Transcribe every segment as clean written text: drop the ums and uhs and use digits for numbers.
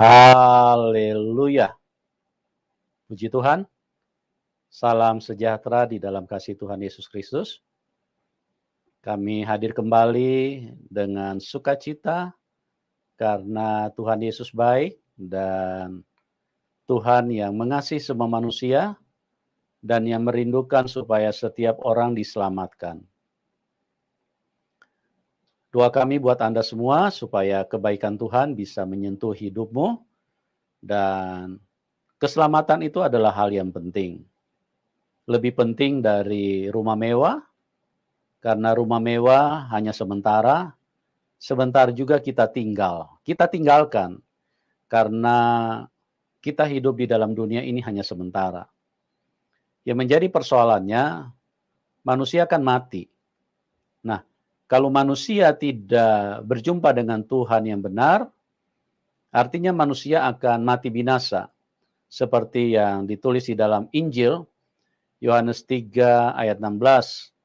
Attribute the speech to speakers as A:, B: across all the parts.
A: Haleluya. Puji Tuhan. Salam sejahtera di dalam kasih Tuhan Yesus Kristus. Kami hadir kembali dengan sukacita karena Tuhan Yesus baik dan Tuhan yang mengasihi semua manusia dan yang merindukan supaya setiap orang diselamatkan. Doa kami buat Anda semua supaya kebaikan Tuhan bisa menyentuh hidupmu dan keselamatan itu adalah hal yang penting. Lebih penting dari rumah mewah, karena rumah mewah hanya sementara, sebentar juga kita tinggalkan, karena kita hidup di dalam dunia ini hanya sementara. Yang menjadi persoalannya, manusia akan mati. Nah, kalau manusia tidak berjumpa dengan Tuhan yang benar, artinya manusia akan mati binasa. Seperti yang ditulis di dalam Injil, Yohanes 3 ayat 16.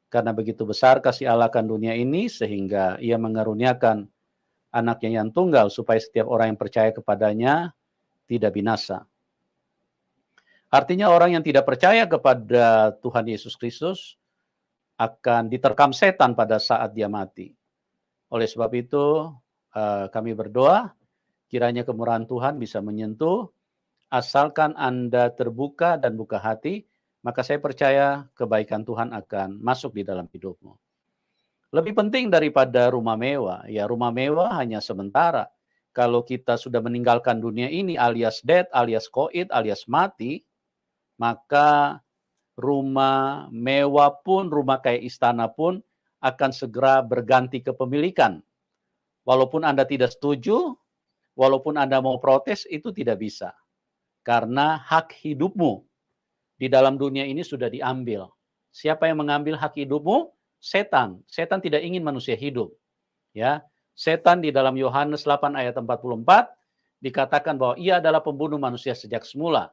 A: Karena begitu besar kasih Allah akan dunia ini, sehingga ia mengaruniakan anaknya yang tunggal, supaya setiap orang yang percaya kepadanya tidak binasa. Artinya orang yang tidak percaya kepada Tuhan Yesus Kristus akan diterkam setan pada saat dia mati. Oleh sebab itu, kami berdoa, kiranya kemurahan Tuhan bisa menyentuh, asalkan Anda terbuka dan buka hati, maka saya percaya kebaikan Tuhan akan masuk di dalam hidupmu. Lebih penting daripada rumah mewah, ya rumah mewah hanya sementara. Kalau kita sudah meninggalkan dunia ini alias dead, alias koid, alias mati, maka rumah mewah pun, rumah kayak istana pun akan segera berganti kepemilikan. Walaupun Anda tidak setuju, walaupun Anda mau protes, itu tidak bisa. Karena hak hidupmu di dalam dunia ini sudah diambil. Siapa yang mengambil hak hidupmu? Setan. Setan tidak ingin manusia hidup. Ya, setan di dalam Yohanes 8 ayat 44 dikatakan bahwa ia adalah pembunuh manusia sejak semula.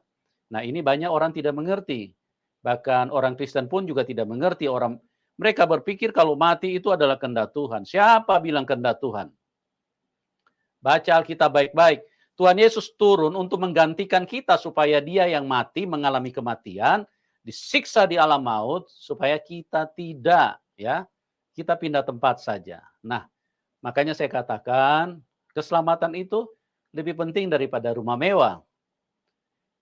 A: Nah, ini banyak orang tidak mengerti. Bahkan orang Kristen pun juga tidak mengerti. Mereka berpikir kalau mati itu adalah kehendak Tuhan. Siapa bilang kehendak Tuhan? Baca Alkitab baik-baik. Tuhan Yesus turun untuk menggantikan kita supaya dia yang mati mengalami kematian, disiksa di alam maut supaya kita tidak, ya, kita pindah tempat saja. Nah, makanya saya katakan keselamatan itu lebih penting daripada rumah mewah.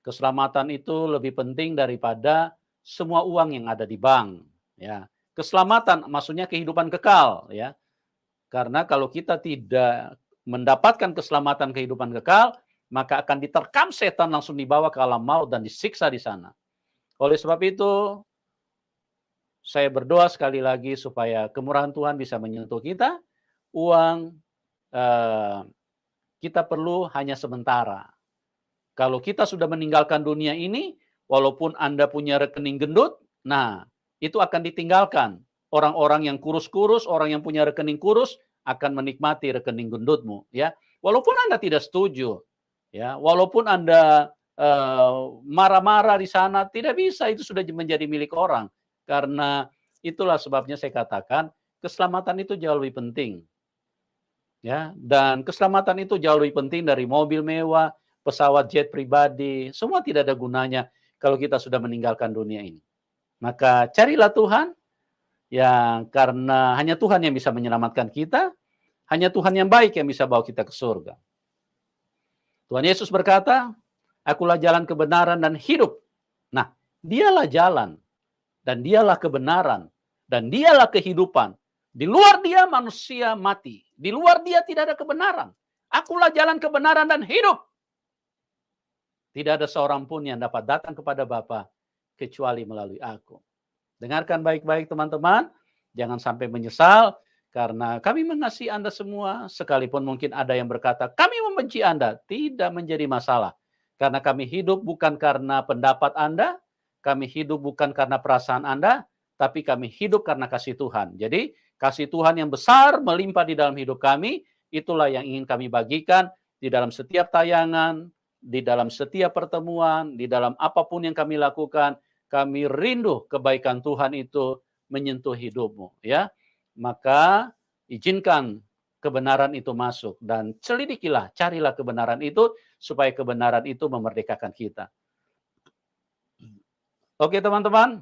A: Keselamatan itu lebih penting daripada semua uang yang ada di bank, ya. Keselamatan maksudnya kehidupan kekal, ya. Karena kalau kita tidak mendapatkan keselamatan kehidupan kekal, maka akan diterkam setan, langsung dibawa ke alam maut dan disiksa di sana. Oleh sebab itu, saya berdoa sekali lagi supaya kemurahan Tuhan bisa menyentuh kita. Uang kita perlu hanya sementara. Kalau kita sudah meninggalkan dunia ini, walaupun Anda punya rekening gendut, nah itu akan ditinggalkan. Orang-orang yang kurus-kurus, orang yang punya rekening kurus akan menikmati rekening gendutmu, ya. Walaupun Anda tidak setuju, ya. Walaupun Anda marah-marah di sana, tidak bisa, itu sudah menjadi milik orang. Karena itulah sebabnya saya katakan keselamatan itu jauh lebih penting. Ya, dan keselamatan itu jauh lebih penting dari mobil mewah, pesawat jet pribadi, semua tidak ada gunanya kalau kita sudah meninggalkan dunia ini. Maka carilah Tuhan, yang karena hanya Tuhan yang bisa menyelamatkan kita, hanya Tuhan yang baik yang bisa bawa kita ke surga. Tuhan Yesus berkata, akulah jalan kebenaran dan hidup. Nah, dialah jalan, dan dialah kebenaran, dan dialah kehidupan. Di luar dia manusia mati. Di luar dia tidak ada kebenaran. Akulah jalan kebenaran dan hidup. Tidak ada seorang pun yang dapat datang kepada Bapa kecuali melalui aku. Dengarkan baik-baik teman-teman. Jangan sampai menyesal karena kami mengasihi Anda semua. Sekalipun mungkin ada yang berkata, kami membenci Anda. Tidak menjadi masalah. Karena kami hidup bukan karena pendapat Anda. Kami hidup bukan karena perasaan Anda. Tapi kami hidup karena kasih Tuhan. Jadi kasih Tuhan yang besar melimpah di dalam hidup kami. Itulah yang ingin kami bagikan di dalam setiap tayangan, di dalam setiap pertemuan, di dalam apapun yang kami lakukan. Kami rindu kebaikan Tuhan itu menyentuh hidupmu, ya. Maka izinkan kebenaran itu masuk. Dan selidikilah, carilah kebenaran itu, supaya kebenaran itu memerdekakan kita. Oke teman-teman,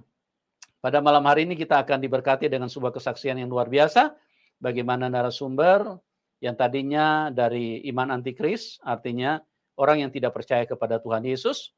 A: pada malam hari ini kita akan diberkati dengan sebuah kesaksian yang luar biasa. Bagaimana narasumber yang tadinya dari iman antikris, artinya orang yang tidak percaya kepada Tuhan Yesus.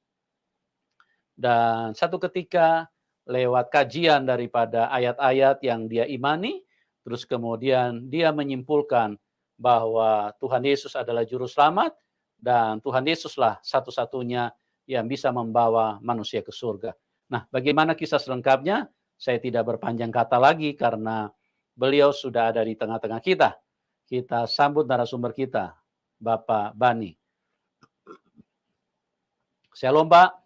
A: Dan satu ketika lewat kajian daripada ayat-ayat yang dia imani, terus kemudian dia menyimpulkan bahwa Tuhan Yesus adalah juru selamat dan Tuhan Yesuslah satu-satunya yang bisa membawa manusia ke surga. Nah, bagaimana kisah selengkapnya? Saya tidak berpanjang kata lagi karena beliau sudah ada di tengah-tengah kita. Kita sambut narasumber kita, Bapak Bani. Shalom, Pak.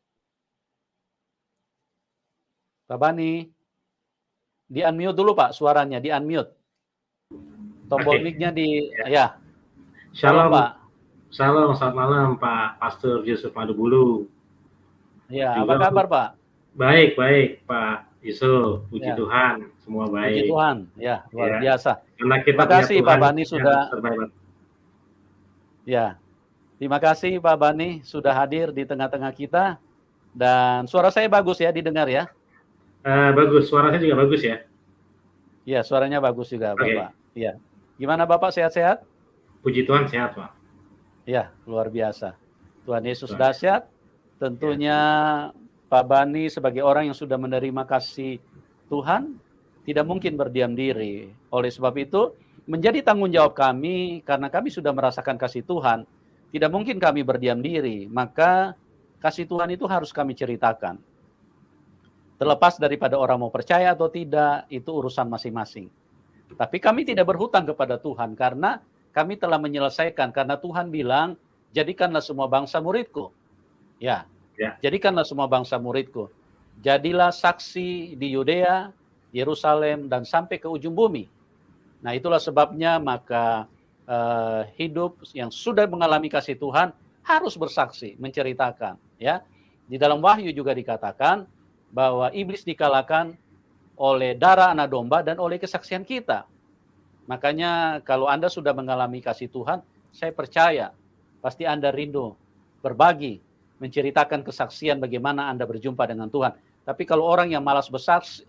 A: Pak Bani, di-unmute dulu Pak suaranya, di-unmute. Tombol mic-nya ya.
B: Shalom
A: Pak.
B: Shalom, selamat malam Pak Pastor Yusuf Madubulu.
A: Ya, apa kabar Pak?
B: Baik Pak Yusuf, puji Tuhan, semua baik.
A: Puji Tuhan, ya luar biasa.
B: Terima
A: kasih Pak Bani sudah. Ya, terima kasih Pak Bani sudah hadir di tengah-tengah kita. Dan suara saya bagus ya, didengar ya?
B: Bagus, suara saya juga bagus ya?
A: Iya, suaranya bagus juga Bapak. Iya. Gimana Bapak, sehat-sehat?
B: Puji Tuhan sehat Pak.
A: Ya, luar biasa. Tuhan Yesus dahsyat. Tentunya Pak Bani sebagai orang yang sudah menerima kasih Tuhan, tidak mungkin berdiam diri. Oleh sebab itu, menjadi tanggung jawab kami, karena kami sudah merasakan kasih Tuhan, tidak mungkin kami berdiam diri. Maka kasih Tuhan itu harus kami ceritakan. Terlepas daripada orang mau percaya atau tidak, itu urusan masing-masing. Tapi kami tidak berhutang kepada Tuhan, karena kami telah menyelesaikan. Karena Tuhan bilang, jadikanlah semua bangsa muridku. Ya, jadikanlah semua bangsa muridku. Jadilah saksi di Yudea, Yerusalem, dan sampai ke ujung bumi. Nah, itulah sebabnya maka hidup yang sudah mengalami kasih Tuhan harus bersaksi, menceritakan. Ya, di dalam Wahyu juga dikatakan bahwa iblis dikalahkan oleh darah anak domba dan oleh kesaksian kita. Makanya kalau Anda sudah mengalami kasih Tuhan, saya percaya pasti Anda rindu berbagi, menceritakan kesaksian bagaimana Anda berjumpa dengan Tuhan. Tapi kalau orang yang malas bersaksi,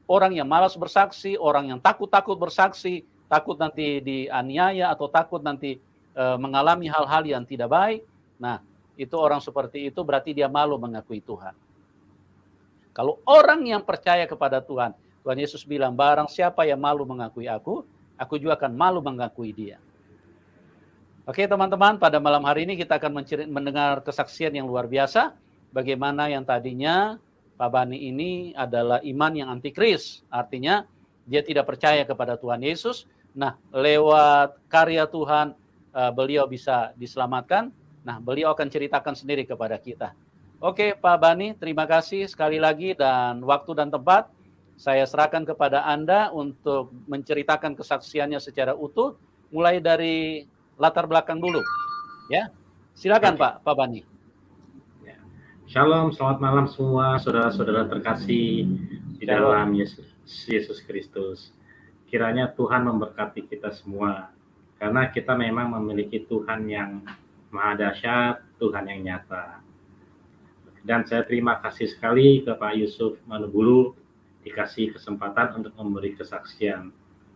A: orang yang malas bersaksi, orang yang takut-takut bersaksi, takut nanti dianiaya atau takut nanti mengalami hal-hal yang tidak baik, nah itu orang seperti itu berarti dia malu mengakui Tuhan. Kalau orang yang percaya kepada Tuhan, Tuhan Yesus bilang, barang siapa yang malu mengakui aku juga akan malu mengakui dia. Oke teman-teman, pada malam hari ini kita akan mendengar kesaksian yang luar biasa. Bagaimana yang tadinya Pak Bani ini adalah iman yang antikris. Artinya dia tidak percaya kepada Tuhan Yesus. Nah, lewat karya Tuhan beliau bisa diselamatkan. Nah, beliau akan ceritakan sendiri kepada kita. Oke Pak Bani, terima kasih sekali lagi, dan waktu dan tempat saya serahkan kepada Anda untuk menceritakan kesaksiannya secara utuh, mulai dari latar belakang dulu. Ya, silakan Pak Bani.
B: Shalom, selamat malam semua saudara-saudara terkasih di dalam Yesus Kristus. Kiranya Tuhan memberkati kita semua, karena kita memang memiliki Tuhan yang maha dahsyat, Tuhan yang nyata. Dan saya terima kasih sekali ke Pak Yusuf Madubulu dikasih kesempatan untuk memberi kesaksian.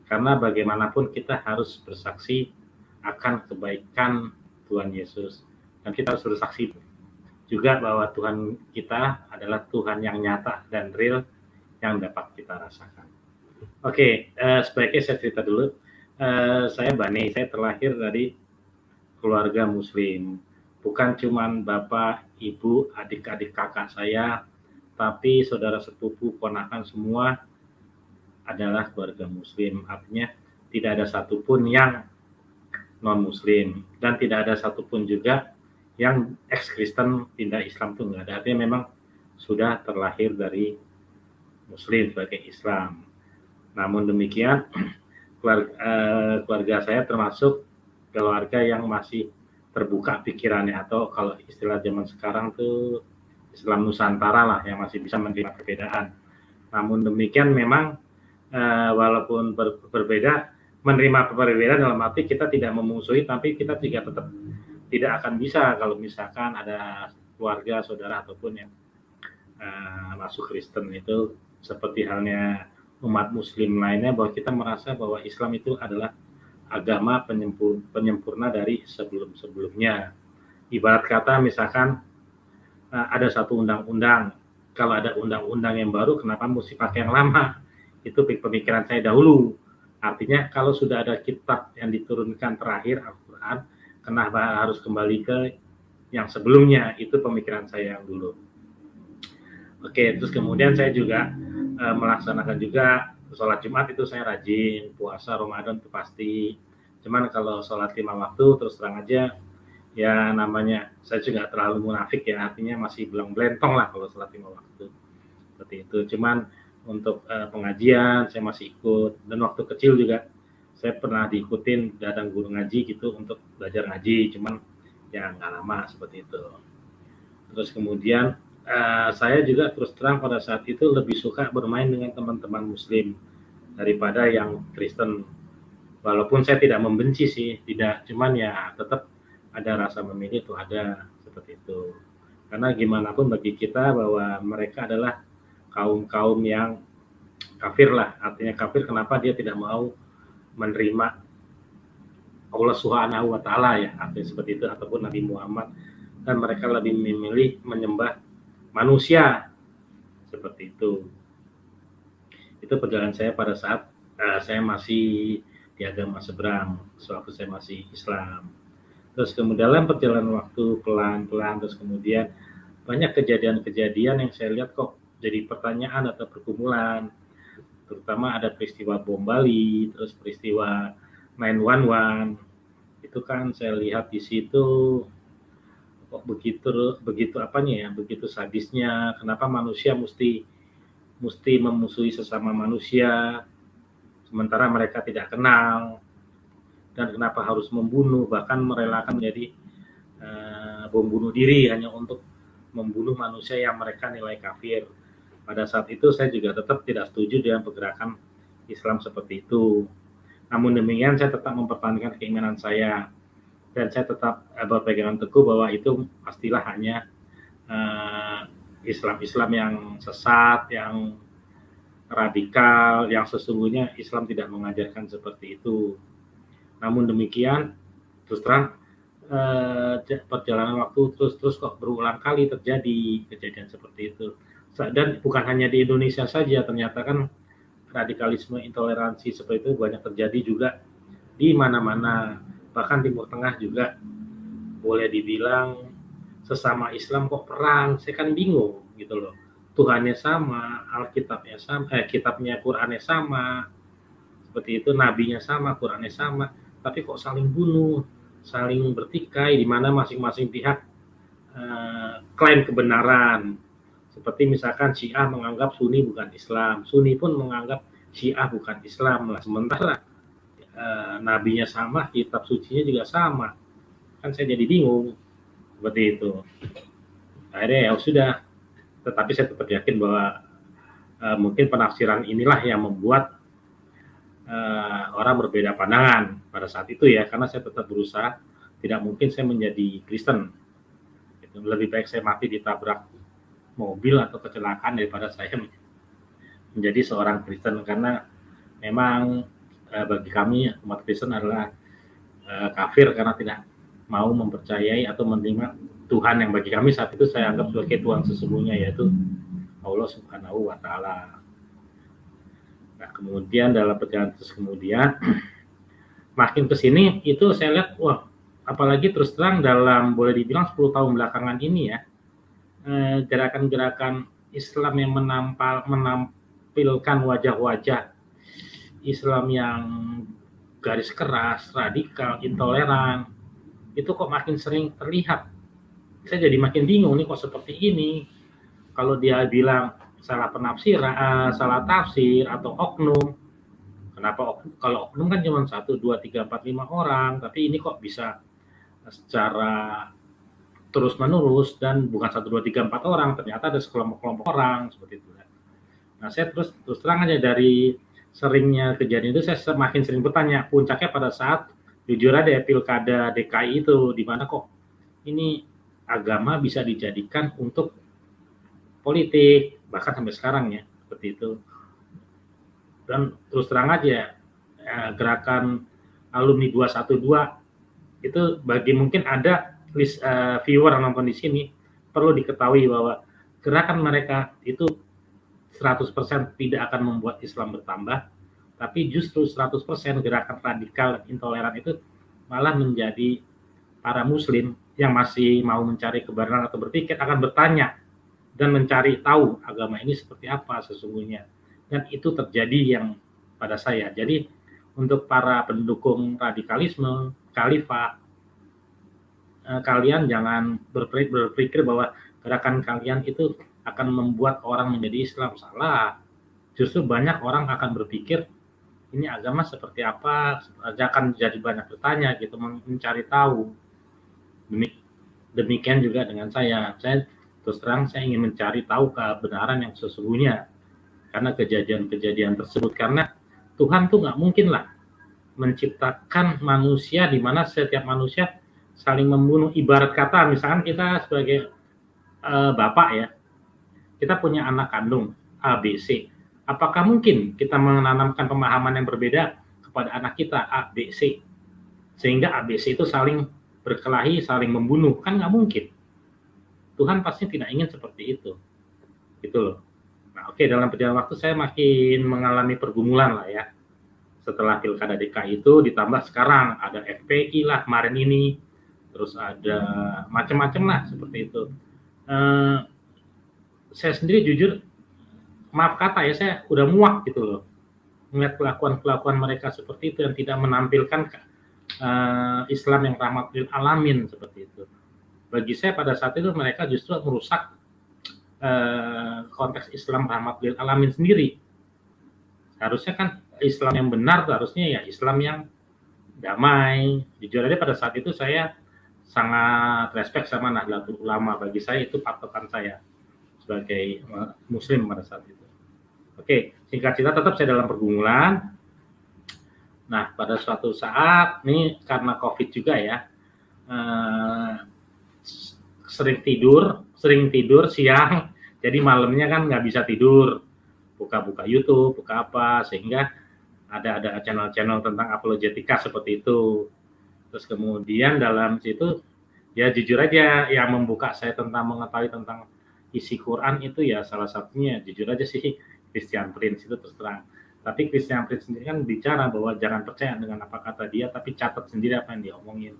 B: Karena bagaimanapun kita harus bersaksi akan kebaikan Tuhan Yesus. Dan kita harus bersaksi juga bahwa Tuhan kita adalah Tuhan yang nyata dan real yang dapat kita rasakan. Oke, sebaiknya saya cerita dulu. Saya Bani, saya terlahir dari keluarga Muslim. Bukan cuma bapak, ibu, adik-adik kakak saya, tapi saudara sepupu, ponakan semua adalah keluarga Muslim. Artinya tidak ada satupun yang non-Muslim, dan tidak ada satupun juga yang ex-Kristen pindah Islam, itu nggak ada. Artinya memang sudah terlahir dari Muslim sebagai Islam. Namun demikian, keluarga saya termasuk keluarga yang masih terbuka pikirannya, atau kalau istilah zaman sekarang tuh Islam Nusantara lah, yang masih bisa menerima perbedaan. Namun demikian memang walaupun berbeda, menerima perbedaan dalam arti kita tidak memusuhi, tapi kita juga tetap tidak akan bisa kalau misalkan ada keluarga, saudara ataupun yang masuk Kristen. Itu seperti halnya umat Muslim lainnya, bahwa kita merasa bahwa Islam itu adalah agama penyempurna dari sebelum-sebelumnya. Ibarat kata misalkan ada satu undang-undang, kalau ada undang-undang yang baru, kenapa mesti pakai yang lama? Itu pemikiran saya dahulu. Artinya kalau sudah ada kitab yang diturunkan terakhir, Al-Quran, kenapa harus kembali ke yang sebelumnya? Itu pemikiran saya yang dulu. Oke, terus kemudian saya juga melaksanakan juga sholat Jumat, itu saya rajin, puasa Ramadan itu pasti. Cuman kalau sholat 5 waktu, terus terang aja, ya namanya saya juga terlalu munafik ya, artinya masih belum belentong lah kalau sholat 5 waktu. Seperti itu. Cuman untuk pengajian saya masih ikut, dan waktu kecil juga saya pernah diikutin datang guru ngaji gitu untuk belajar ngaji, cuman ya nggak lama seperti itu. Terus kemudian saya juga terus terang pada saat itu lebih suka bermain dengan teman-teman Muslim daripada yang Kristen. Walaupun saya tidak membenci sih, tidak, cuman ya tetap ada rasa memilih, itu ada seperti itu. Karena gimana pun bagi kita bahwa mereka adalah kaum yang kafir lah, artinya kafir kenapa dia tidak mau menerima Allah Subhanahu wa Ta'ala ya, artinya seperti itu, ataupun Nabi Muhammad, dan mereka lebih memilih menyembah manusia seperti itu. Itu perjalanan saya pada saat saya masih di agama seberang, sewaktu saya masih Islam. Terus kemudian dalam perjalanan waktu pelan-pelan, terus kemudian banyak kejadian-kejadian yang saya lihat kok jadi pertanyaan atau pergumulan, terutama ada peristiwa bom Bali, terus peristiwa 911, itu kan saya lihat di situ kok begitu apanya ya, begitu sadisnya, kenapa manusia mesti memusuhi sesama manusia, sementara mereka tidak kenal, dan kenapa harus membunuh, bahkan merelakan menjadi bom bunuh diri hanya untuk membunuh manusia yang mereka nilai kafir. Pada saat itu saya juga tetap tidak setuju dengan pergerakan Islam seperti itu. Namun demikian saya tetap mempertahankan keimanan saya, dan saya tetap berpegangan teguh bahwa itu pastilah hanya Islam yang sesat, yang radikal, yang sesungguhnya Islam tidak mengajarkan seperti itu. Namun demikian, terus terang perjalanan waktu terus kok berulang kali terjadi kejadian seperti itu. Dan bukan hanya di Indonesia saja, ternyata kan radikalisme, intoleransi seperti itu banyak terjadi juga di mana-mana. Bahkan Timur Tengah juga boleh dibilang sesama Islam kok perang. Saya kan bingung gitu loh. Tuhannya sama, Alkitabnya sama, kitabnya Qurannya sama, seperti itu, nabinya sama, Qurannya sama, tapi kok saling bunuh, saling bertikai, di mana masing-masing pihak klaim kebenaran. Seperti misalkan Syiah menganggap Sunni bukan Islam, Sunni pun menganggap Syiah bukan Islam lah. Sementara nabinya sama, kitab sucinya juga sama. Kan saya jadi bingung seperti itu. Akhirnya ya sudah, tetapi saya tetap yakin bahwa mungkin penafsiran inilah yang membuat orang berbeda pandangan pada saat itu ya, karena saya tetap berusaha, tidak mungkin saya menjadi Kristen. Lebih baik saya mati ditabrak mobil atau kecelakaan daripada saya menjadi seorang Kristen, karena memang bagi kami umat Kristen adalah kafir karena tidak mau mempercayai atau menerima Tuhan yang bagi kami saat itu saya anggap sebagai Tuhan sesungguhnya, yaitu Allah Subhanahu wa Ta'ala. Nah, kemudian dalam perjalanan terus kemudian makin kesini itu saya lihat, wah, apalagi terus terang dalam boleh dibilang 10 tahun belakangan ini ya, gerakan-gerakan Islam yang menampilkan wajah-wajah Islam yang garis keras, radikal, intoleran, itu kok makin sering terlihat. Saya jadi makin bingung nih, kok seperti ini. Kalau dia bilang salah penafsiran, salah tafsir atau oknum, kenapa kalau oknum kan cuma 1, 2, 3, 4, 5 orang, tapi ini kok bisa secara terus menerus, dan bukan 1, 2, 3, 4 orang, ternyata ada sekelompok-kelompok orang seperti itu. Nah, saya terus terang aja dari seringnya kejadian itu saya semakin sering bertanya. Puncaknya pada saat jujur aja pilkada DKI itu, di mana kok ini agama bisa dijadikan untuk politik, bahkan sampai sekarang ya seperti itu. Dan terus terang aja gerakan alumni 212 itu bagi mungkin ada viewer yang nonton di sini perlu diketahui bahwa gerakan mereka itu 100% tidak akan membuat Islam bertambah, tapi justru 100% gerakan radikal dan intoleran itu malah menjadi para muslim yang masih mau mencari kebenaran atau berpikir akan bertanya dan mencari tahu agama ini seperti apa sesungguhnya. Dan itu terjadi yang pada saya. Jadi untuk para pendukung radikalisme, khalifah, kalian jangan berpikir bahwa gerakan kalian itu akan membuat orang menjadi Islam. Salah. Justru banyak orang akan berpikir ini agama seperti apa, akan jadi banyak bertanya gitu, mencari tahu. Demikian juga dengan saya terus terang saya ingin mencari tahu kebenaran yang sesungguhnya karena kejadian-kejadian tersebut, karena Tuhan tuh nggak mungkin lah menciptakan manusia di mana setiap manusia saling membunuh. Ibarat kata misalkan kita sebagai bapak ya, kita punya anak kandung A, B, C. Apakah mungkin kita menanamkan pemahaman yang berbeda kepada anak kita A, B, C, sehingga A, B, C itu saling berkelahi, saling membunuh? Kan nggak mungkin. Tuhan pasti tidak ingin seperti itu. Gitu loh. Nah, oke, dalam perjalanan waktu saya makin mengalami pergumulan lah ya. Setelah pilkada DKI itu ditambah sekarang ada FPI lah kemarin ini, terus ada macam-macam lah seperti itu. Saya sendiri jujur, maaf kata ya, saya udah muak gitu loh melihat kelakuan mereka seperti itu yang tidak menampilkan Islam yang rahmat lil alamin seperti itu. Bagi saya pada saat itu mereka justru merusak konteks Islam rahmat lil alamin sendiri. Harusnya kan Islam yang benar harusnya ya Islam yang damai. Jujur aja pada saat itu saya sangat respect sama Nahdlatul Ulama. Bagi saya itu patokan saya sebagai muslim pada saat itu. Oke, singkat cerita tetap saya dalam pergumulan. Nah, pada suatu saat ini karena COVID juga ya, sering tidur siang, jadi malamnya kan nggak bisa tidur, buka YouTube, buka apa, sehingga ada channel-channel tentang apologetika seperti itu. Terus kemudian dalam situ ya jujur aja yang membuka saya tentang mengetahui tentang isi Quran itu ya salah satunya jujur aja sih Christian Prince itu terus terang. Tapi Christian Prince sendiri kan bicara bahwa jangan percaya dengan apa kata dia, tapi catat sendiri apa yang dia omongin.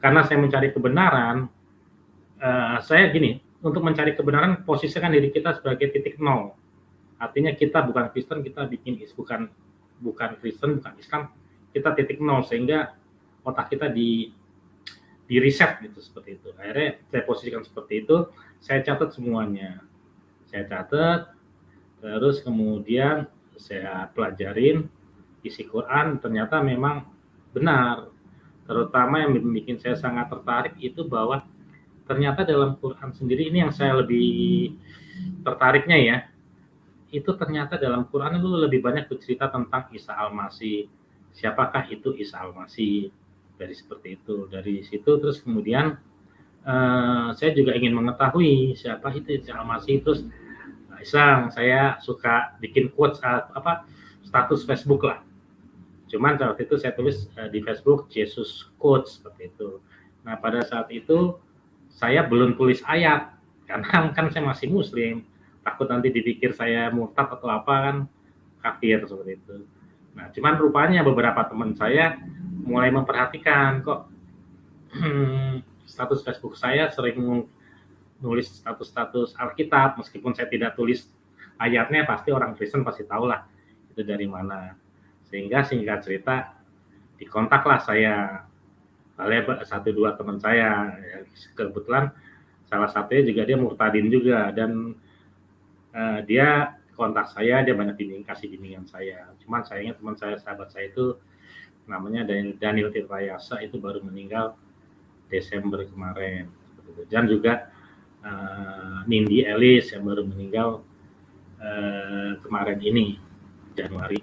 B: Karena saya mencari kebenaran, saya gini, untuk mencari kebenaran posisikan diri kita sebagai titik nol. Artinya kita bukan Kristen, kita bukan Kristen, bukan Islam, kita titik nol sehingga otak kita di reset gitu seperti itu. Akhirnya saya posisikan seperti itu, saya catat semuanya. Saya catat, terus kemudian saya pelajarin isi Quran, ternyata memang benar. Terutama yang bikin saya sangat tertarik itu bahwa ternyata dalam Quran sendiri ini yang saya lebih tertariknya ya, itu ternyata dalam Quran itu lebih banyak bercerita tentang Isa Al-Masih. Siapakah itu Isa Al-Masih? Dari seperti itu. Dari situ terus kemudian saya juga ingin mengetahui siapa itu Isa Al-Masih. Terus iseng saya suka bikin quotes status Facebook lah. Cuman saat itu saya tulis di Facebook Jesus quotes seperti itu. Nah pada saat itu saya belum tulis ayat karena kan saya masih muslim, takut nanti dipikir saya murtad atau apa kan, kafir seperti itu. Nah cuman rupanya beberapa teman saya mulai memperhatikan kok status Facebook saya sering nulis status Alkitab, meskipun saya tidak tulis ayatnya, pasti orang Kristen pasti tahu lah itu dari mana. Sehingga singkat cerita dikontaklah saya oleh 1-2 teman saya, kebetulan salah satunya juga dia murtadin juga, dan dia kontak saya, dia banyak kasih bimbingan saya. Cuman sayangnya teman saya, sahabat saya itu namanya Daniel Tirtayasa, itu baru meninggal Desember kemarin. Dan juga Nindi Ellis yang baru meninggal kemarin ini Januari.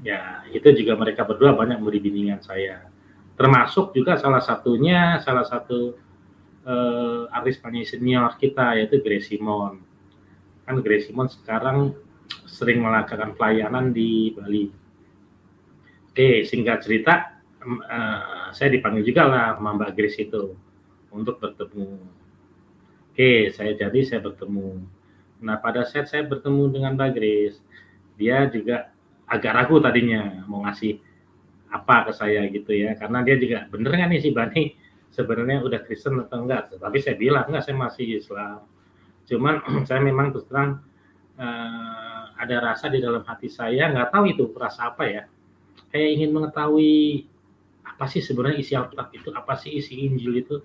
B: Ya, itu juga mereka berdua banyak memberi bimbingan saya. Termasuk juga salah satu artis penyanyi senior kita yaitu Grace Simon. Kan Grace Simon sekarang sering melakukan pelayanan di Bali. Oke, singkat cerita, saya dipanggil juga lah sama Mbak Grace itu untuk bertemu. Oke, saya bertemu. Nah, pada saat saya bertemu dengan Mbak Grace, dia juga agak ragu tadinya mau ngasih apa ke saya gitu ya, karena dia juga bener nggak nih si Bani sebenarnya udah Kristen atau enggak. Tapi saya bilang enggak, saya masih Islam. Cuman saya memang terus terang ada rasa di dalam hati saya, nggak tahu itu rasa apa ya, kayak ingin mengetahui apa sih sebenarnya isi Alkitab itu, apa sih isi Injil itu.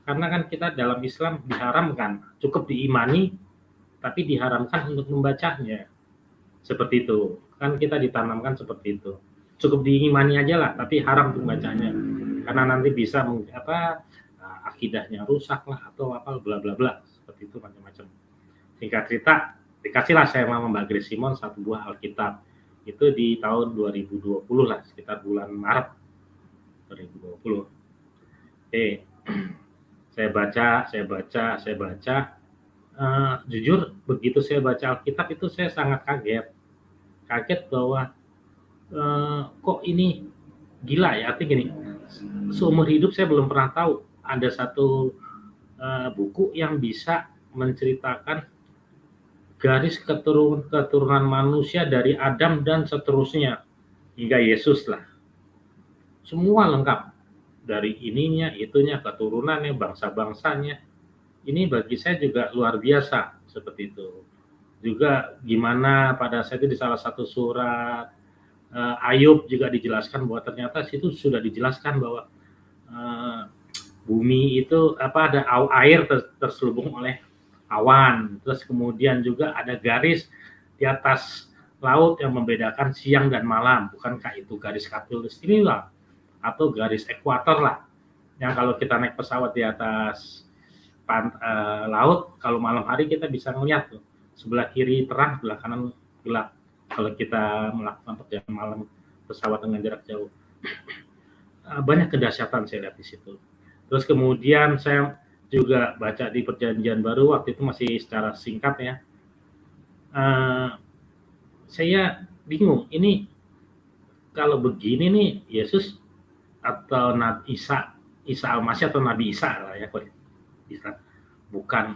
B: Karena kan kita dalam Islam diharamkan, cukup diimani, tapi diharamkan untuk membacanya. Seperti itu. Kan kita ditanamkan seperti itu. Cukup diimani aja lah, tapi haram untuk membacanya. Karena nanti bisa akidahnya rusak lah, atau apa, bla bla bla. Seperti itu macam-macam. Singkat cerita, dikasihlah saya sama Mbak Grace Simon satu buah Alkitab. Itu di tahun 2020 lah, sekitar bulan Maret 2020. Oke, saya baca. Jujur, begitu saya baca Alkitab itu saya sangat kaget bahwa kok ini gila ya, artinya gini, seumur hidup saya belum pernah tahu ada satu buku yang bisa menceritakan garis keturunan manusia dari Adam dan seterusnya hingga Yesus lah. Semua lengkap, dari ininya, itunya, keturunannya, bangsa-bangsanya. Ini bagi saya juga luar biasa seperti itu. Juga gimana pada saat itu di salah satu surat Ayub juga dijelaskan bahwa ternyata situ sudah dijelaskan bahwa bumi itu ada air terselubung oleh awan. Terus kemudian juga ada garis di atas laut yang membedakan siang dan malam. Bukankah itu garis khatulistiwa atau garis ekuator lah, yang kalau kita naik pesawat di atas laut, kalau malam hari kita bisa melihat tuh, sebelah kiri terang, sebelah kanan gelap kalau kita melakukan perjalanan malam pesawat dengan jarak jauh. Banyak kedahsyatan saya lihat di situ. Terus kemudian saya juga baca di Perjanjian Baru, waktu itu masih secara singkat ya. Saya bingung, ini kalau begini nih, Yesus atau Nabi Isa Al-Masih atau Nabi Isa lah ya, bukan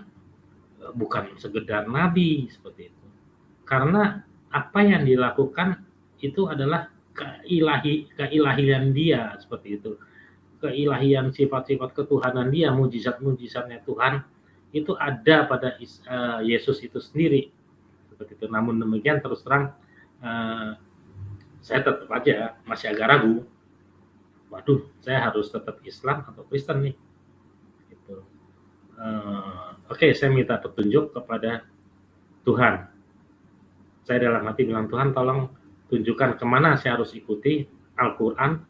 B: sekedar nabi seperti itu. Karena apa yang dilakukan itu adalah keilahian dia seperti itu. Keilahian, sifat-sifat ketuhanan dia, mujizat-mujizatnya Tuhan itu ada pada Yesus itu sendiri seperti itu. Namun demikian terus terang saya tetap aja masih agak ragu. Waduh, saya harus tetap Islam atau Kristen nih. Gitu. Oke, saya minta petunjuk kepada Tuhan. Saya dalam hati bilang, Tuhan tolong tunjukkan kemana saya harus ikuti, Al-Quran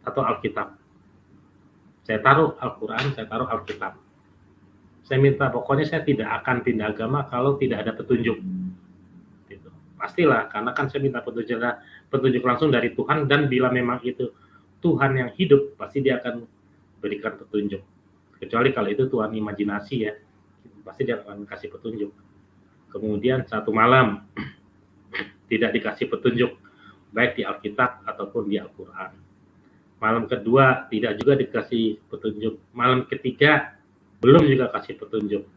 B: atau Alkitab. Saya taruh Al-Quran, saya taruh Alkitab. Saya minta, pokoknya saya tidak akan pindah agama kalau tidak ada petunjuk. Gitu. Pastilah, karena kan saya minta petunjuk langsung dari Tuhan, dan bila memang itu Tuhan yang hidup, pasti dia akan berikan petunjuk. Kecuali kalau itu Tuhan imajinasi ya, pasti dia akan kasih petunjuk. Kemudian satu malam tidak dikasih petunjuk, baik di Alkitab ataupun di Al-Quran. Malam kedua tidak juga dikasih petunjuk. Malam ketiga belum juga kasih petunjuk.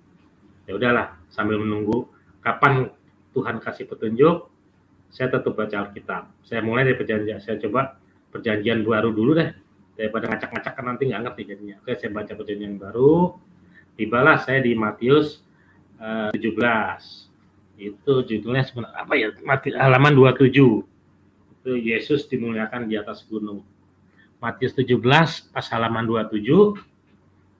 B: Ya udahlah, sambil menunggu kapan Tuhan kasih petunjuk, saya tetap baca Alkitab. Saya mulai dari perjanjian, saya coba Perjanjian Baru dulu deh, daripada ngacak-ngacak kan nanti nggak ngerti jadinya. Oke, saya baca Perjanjian Baru, tibalah saya di Matius 17. Itu judulnya sebenarnya apa ya? Halaman 27. Itu Yesus dimuliakan di atas gunung. Matius 17 pas halaman 27.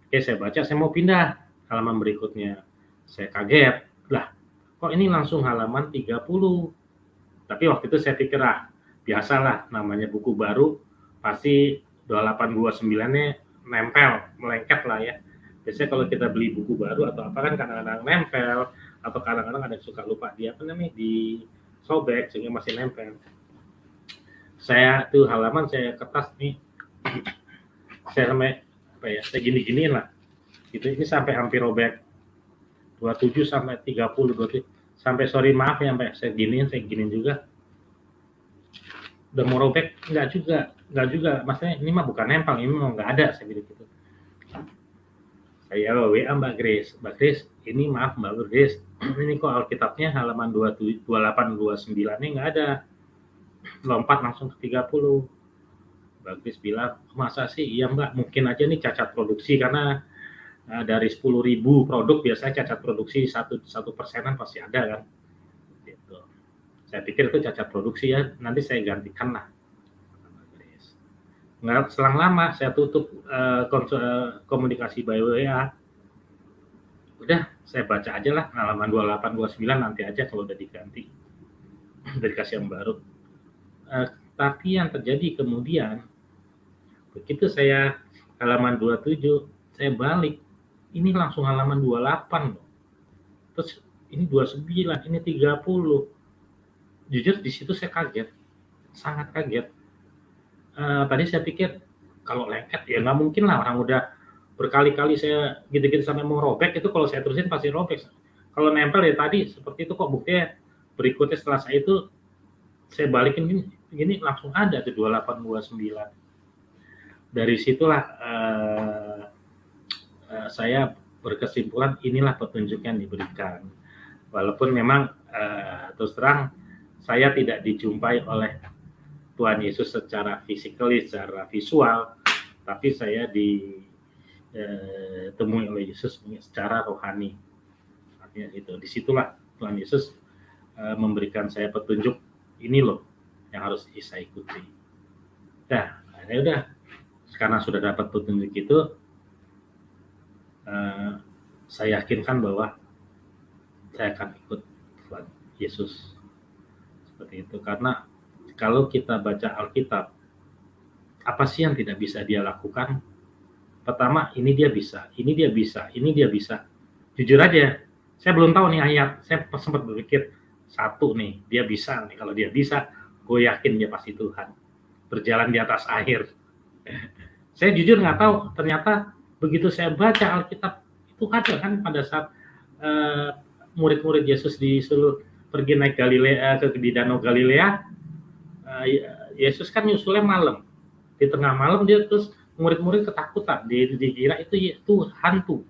B: Oke, saya baca, saya mau pindah halaman berikutnya. Saya kaget, lah kok ini langsung halaman 30. Tapi waktu itu saya pikir, biasalah namanya buku baru, pasti 2829-nya nempel, melengket lah ya. Biasanya kalau kita beli buku baru atau apa kan kadang-kadang nempel, atau kadang-kadang ada yang suka lupa dia apa namanya, di sobek sehingga masih nempel. Saya tuh halaman saya kertas nih, saya sampai saya gini-giniin lah. Gitu, ini sampai hampir robek 27 sampai 30, 27 sampai sorry maaf ya, sampai saya giniin juga. Udah mau robek enggak juga. Maksudnya ini mah bukan nempel, ini mah enggak ada, saya bilang gitu. Saya WA Mbak Grace, ini maaf Mbak Grace, ini kok Alkitabnya halaman 28, 29 ini enggak ada. Lompat langsung ke 30. Mbak Grace bilang, masa sih? Iya Mbak, mungkin aja nih cacat produksi, karena dari 10.000 produk biasanya cacat produksi 1% pasti ada kan. Gitu. Saya pikir itu cacat produksi ya, nanti saya gantikan lah. Nggak selang lama saya tutup komunikasi by WA. Udah, saya baca aja lah halaman 28, 29 nanti aja kalau udah diganti. Udah dikasih yang baru. Tapi yang terjadi kemudian, begitu saya halaman 27, saya balik, ini langsung halaman 28 loh. Terus ini 29, ini 30. Jujur di situ saya kaget, sangat kaget. Tadi saya pikir kalau lengket ya nggak mungkin lah, orang udah berkali-kali saya gitu-gitu sampai mau robek, itu kalau saya terusin pasti robek. Kalau nempel ya tadi seperti itu kok, buktinya berikutnya setelah saya itu saya balikin gini langsung ada tuh 28, 29. Dari situlah saya berkesimpulan inilah petunjuk yang diberikan. Walaupun memang terus terang saya tidak dijumpai oleh Tuhan Yesus secara fisikali, secara visual, tapi saya ditemui oleh Yesus secara rohani. Artinya itu, disitulah Tuhan Yesus memberikan saya petunjuk, ini loh yang harus saya ikuti. Nah, ya udah, karena sudah dapat petunjuk itu, saya yakinkan bahwa saya akan ikut Tuhan Yesus seperti itu. Karena kalau kita baca Alkitab, apa sih yang tidak bisa dia lakukan? Pertama, ini dia bisa, ini dia bisa, ini dia bisa. Jujur aja, saya belum tahu nih ayat. Saya sempat berpikir, satu nih, dia bisa nih. Kalau dia bisa, gue yakin dia pasti Tuhan. Berjalan di atas air. Saya jujur nggak tahu, ternyata begitu saya baca Alkitab, itu ada kan pada saat murid-murid Yesus disuruh pergi naik Galilea, di Danau Galilea, Yesus kan nyusulnya malam. Di tengah malam dia terus murid-murid ketakutan, dikira itu hantu.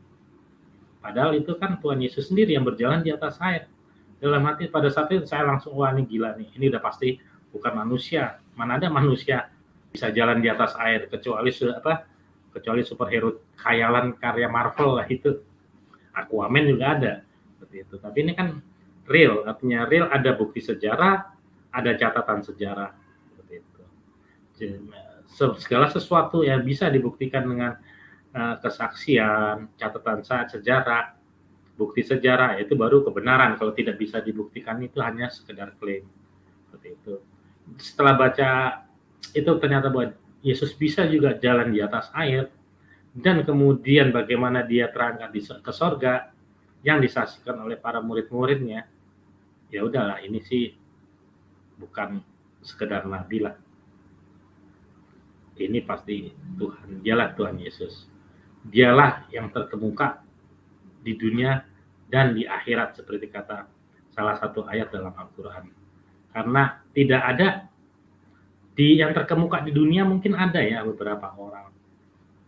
B: Padahal itu kan Tuhan Yesus sendiri yang berjalan di atas air. Dalam hati pada saat itu saya langsung, wah ini gila nih, ini udah pasti bukan manusia. Mana ada manusia bisa jalan di atas air, kecuali superhero khayalan karya Marvel lah itu. Aquaman juga ada seperti itu. Tapi ini kan real, artinya real, ada bukti sejarah, ada catatan sejarah seperti itu. Segala sesuatu yang bisa dibuktikan dengan kesaksian, catatan sejarah, bukti sejarah, itu baru kebenaran. Kalau tidak bisa dibuktikan itu hanya sekedar klaim seperti itu. Setelah baca itu ternyata bahwa Yesus bisa juga jalan di atas air, dan kemudian bagaimana dia terangkat ke sorga yang disaksikan oleh para murid-muridnya. Ya udahlah, ini sih bukan sekedar nabi lah, ini pasti Tuhan, dialah Tuhan Yesus, dialah yang terkemuka di dunia dan di akhirat, seperti kata salah satu ayat dalam Al-Quran. Karena tidak ada yang terkemuka di dunia, mungkin ada ya beberapa orang,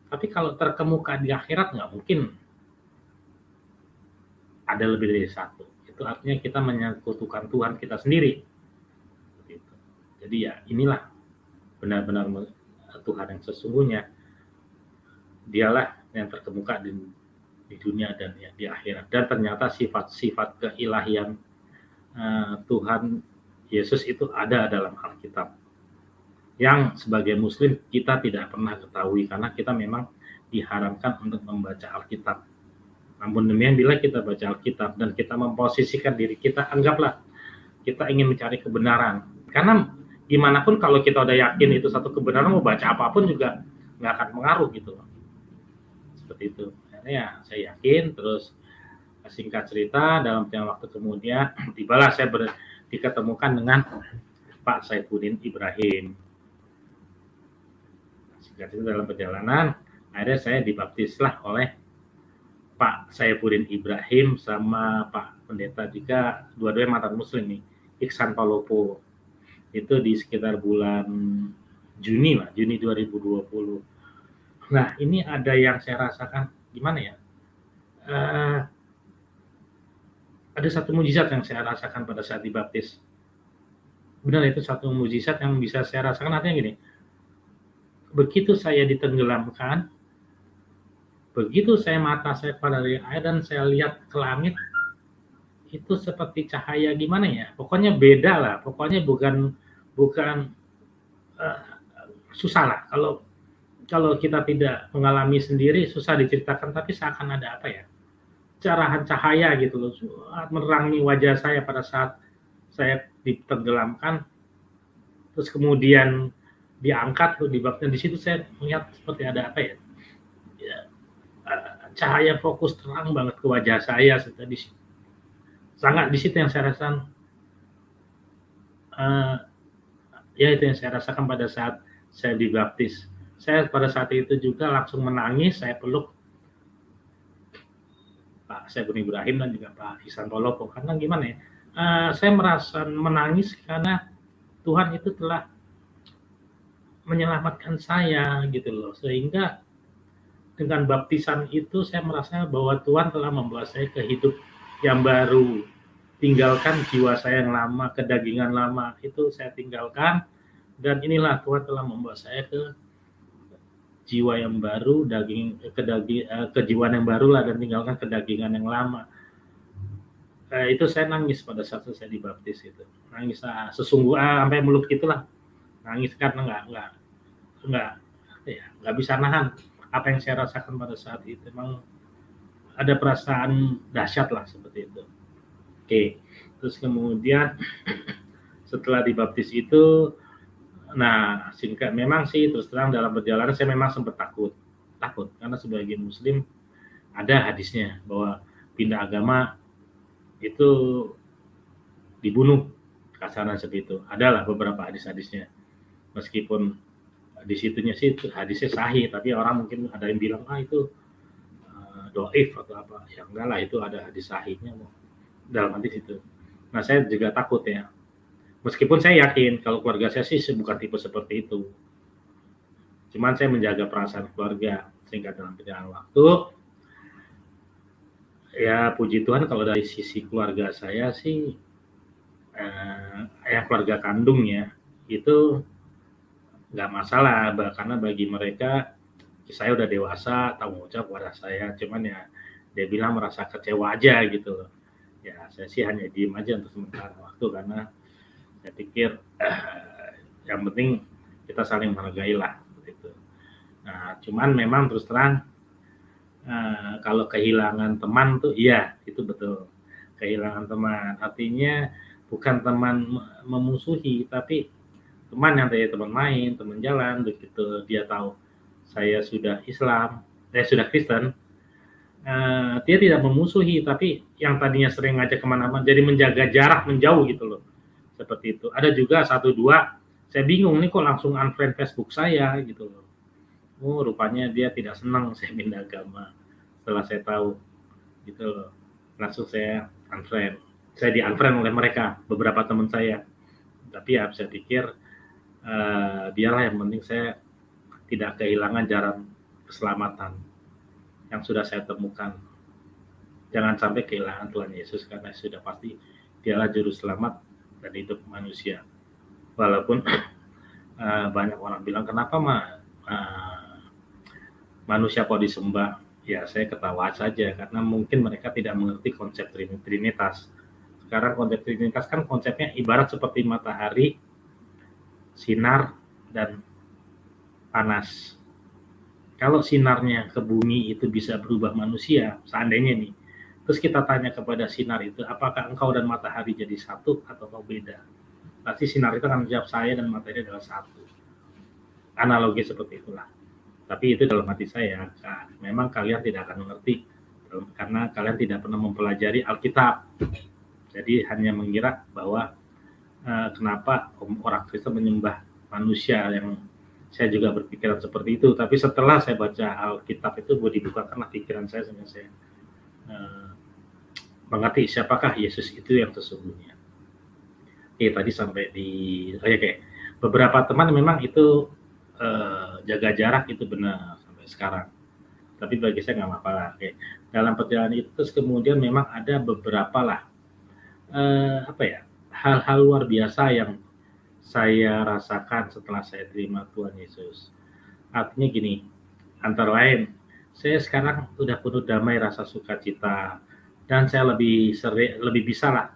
B: tapi kalau terkemuka di akhirat nggak mungkin ada lebih dari satu. Itu artinya kita menyekutukan Tuhan kita sendiri. Jadi ya inilah benar-benar Tuhan yang sesungguhnya. Dialah yang terkemuka di dunia dan ya, di akhirat. Dan ternyata sifat-sifat keilahian Tuhan Yesus itu ada dalam Alkitab, yang sebagai Muslim kita tidak pernah ketahui, karena kita memang diharamkan untuk membaca Alkitab. Namun demikian, bila kita baca Alkitab dan kita memposisikan diri kita, anggaplah kita ingin mencari kebenaran. Karena gimana pun kalau kita udah yakin itu satu kebenaran, mau baca apapun juga nggak akan pengaruh gitu. Seperti itu. Ya, saya yakin. Terus singkat cerita, dalam waktu kemudian tibalah saya diketemukan dengan Pak Saifuddin Ibrahim. Singkat cerita dalam perjalanan, akhirnya saya dibaptislah oleh Pak Saifuddin Ibrahim sama Pak Pendeta juga, dua-duanya mantan Muslim nih, Iksan Palopo. Itu di sekitar bulan Juni 2020. Nah, ini ada yang saya rasakan, gimana ya? Ada satu mujizat yang saya rasakan pada saat dibaptis. Benar, itu satu mujizat yang bisa saya rasakan. Artinya gini, begitu saya ditenggelamkan, begitu mata saya keluar dari air dan saya lihat ke langit, itu seperti cahaya gimana ya? Pokoknya beda lah. Pokoknya bukan susah lah. Kalau kita tidak mengalami sendiri susah diceritakan, tapi seakan ada apa ya? Cerahan cahaya gitu loh, menerangi wajah saya pada saat saya ditenggelamkan, terus kemudian diangkat, dibaptis. Di situ saya melihat seperti ada apa ya? Cahaya fokus terang banget ke wajah saya. Sangat di situ yang saya rasakan. Ya itu yang saya rasakan pada saat saya dibaptis. Saya pada saat itu juga langsung menangis, saya peluk Pak Saifuddin Ibrahim dan juga Pak Iksan Palopo. Karena gimana ya, saya merasa menangis karena Tuhan itu telah menyelamatkan saya gitu loh. Sehingga dengan baptisan itu saya merasa bahwa Tuhan telah membawa saya ke hidup yang baru. Tinggalkan jiwa saya yang lama, kedagingan lama itu saya tinggalkan, dan inilah Tuhan telah membawa saya ke jiwa yang baru, kejiwaan yang baru lah, dan tinggalkan kedagingan yang lama. Itu saya nangis pada saat saya dibaptis itu, nangis sesungguhnya sampai mulut gitulah, nangis karena nggak bisa nahan apa yang saya rasakan pada saat itu. Memang ada perasaan dahsyat lah seperti itu. Oke, terus kemudian setelah dibaptis itu, nah singkat memang sih terus terang dalam perjalanan saya memang sempat takut karena sebagai Muslim ada hadisnya bahwa pindah agama itu dibunuh, kasaran seperti itu. Adalah beberapa hadisnya, meskipun di situnya sih hadisnya sahih, tapi orang mungkin ada yang bilang itu doif atau apa. Ya enggak lah, itu ada hadis sahihnya dalam hadis itu. Nah saya juga takut ya, meskipun saya yakin kalau keluarga saya sih bukan tipe seperti itu. Cuman saya menjaga perasaan keluarga, sehingga dalam perjalanan waktu, ya puji Tuhan kalau dari sisi keluarga saya sih, yang keluarga kandung ya, itu nggak masalah, karena bagi mereka saya udah dewasa, tanggung jawab kepada saya. Cuman ya dia bilang merasa kecewa aja gitu loh. Ya saya sih hanya diem aja untuk sementara waktu, karena saya pikir yang penting kita saling menghargai lah gitu. Nah cuman memang terus terang, kalau kehilangan teman tuh iya itu betul, kehilangan teman artinya bukan teman memusuhi, tapi teman yang tadi teman main, teman jalan. Begitu dia tahu saya sudah Islam, saya sudah Kristen, dia tidak memusuhi, tapi yang tadinya sering ngajak kemana-mana jadi menjaga jarak, menjauh gitu loh, seperti itu. Ada juga 1-2 saya bingung nih kok langsung unfriend Facebook saya gitu loh. Oh rupanya dia tidak senang saya pindah agama. Setelah saya tahu gitu loh, langsung saya unfriend. Saya di unfriend oleh mereka, beberapa teman saya. Tapi ya saya pikir biarlah, yang penting saya tidak kehilangan jalan keselamatan yang sudah saya temukan. Jangan sampai kehilangan Tuhan Yesus, karena sudah pasti dialah juru selamat dan hidup manusia. Walaupun banyak orang bilang kenapa manusia kok disembah, ya saya ketawa saja, karena mungkin mereka tidak mengerti konsep Trinitas. Sekarang konsep Trinitas kan konsepnya ibarat seperti matahari, sinar, dan panas. Kalau sinarnya ke bumi itu bisa berubah manusia, seandainya nih, terus kita tanya kepada sinar itu, apakah engkau dan matahari jadi satu atau kau beda? Pasti sinar itu akan menjawab, saya dan matahari adalah satu. Analogi seperti itulah. Tapi itu dalam hati saya, memang kalian tidak akan mengerti karena kalian tidak pernah mempelajari Alkitab. Jadi hanya mengira bahwa kenapa orang Kristen menyembah manusia yang saya juga berpikiran seperti itu. Tapi setelah saya baca Alkitab itu dibukakanlah pikiran saya sehingga saya mengerti siapakah Yesus itu yang sesungguhnya. Tadi sampai di kayak beberapa teman memang itu jaga jarak itu benar sampai sekarang. Tapi bagi saya nggak apa-apa. Dalam perjalanan itu terus kemudian memang ada beberapa lah hal-hal luar biasa yang saya rasakan setelah saya terima Tuhan Yesus. Artinya gini, antara lain, saya sekarang udah penuh damai, rasa sukacita, dan saya lebih bisa lah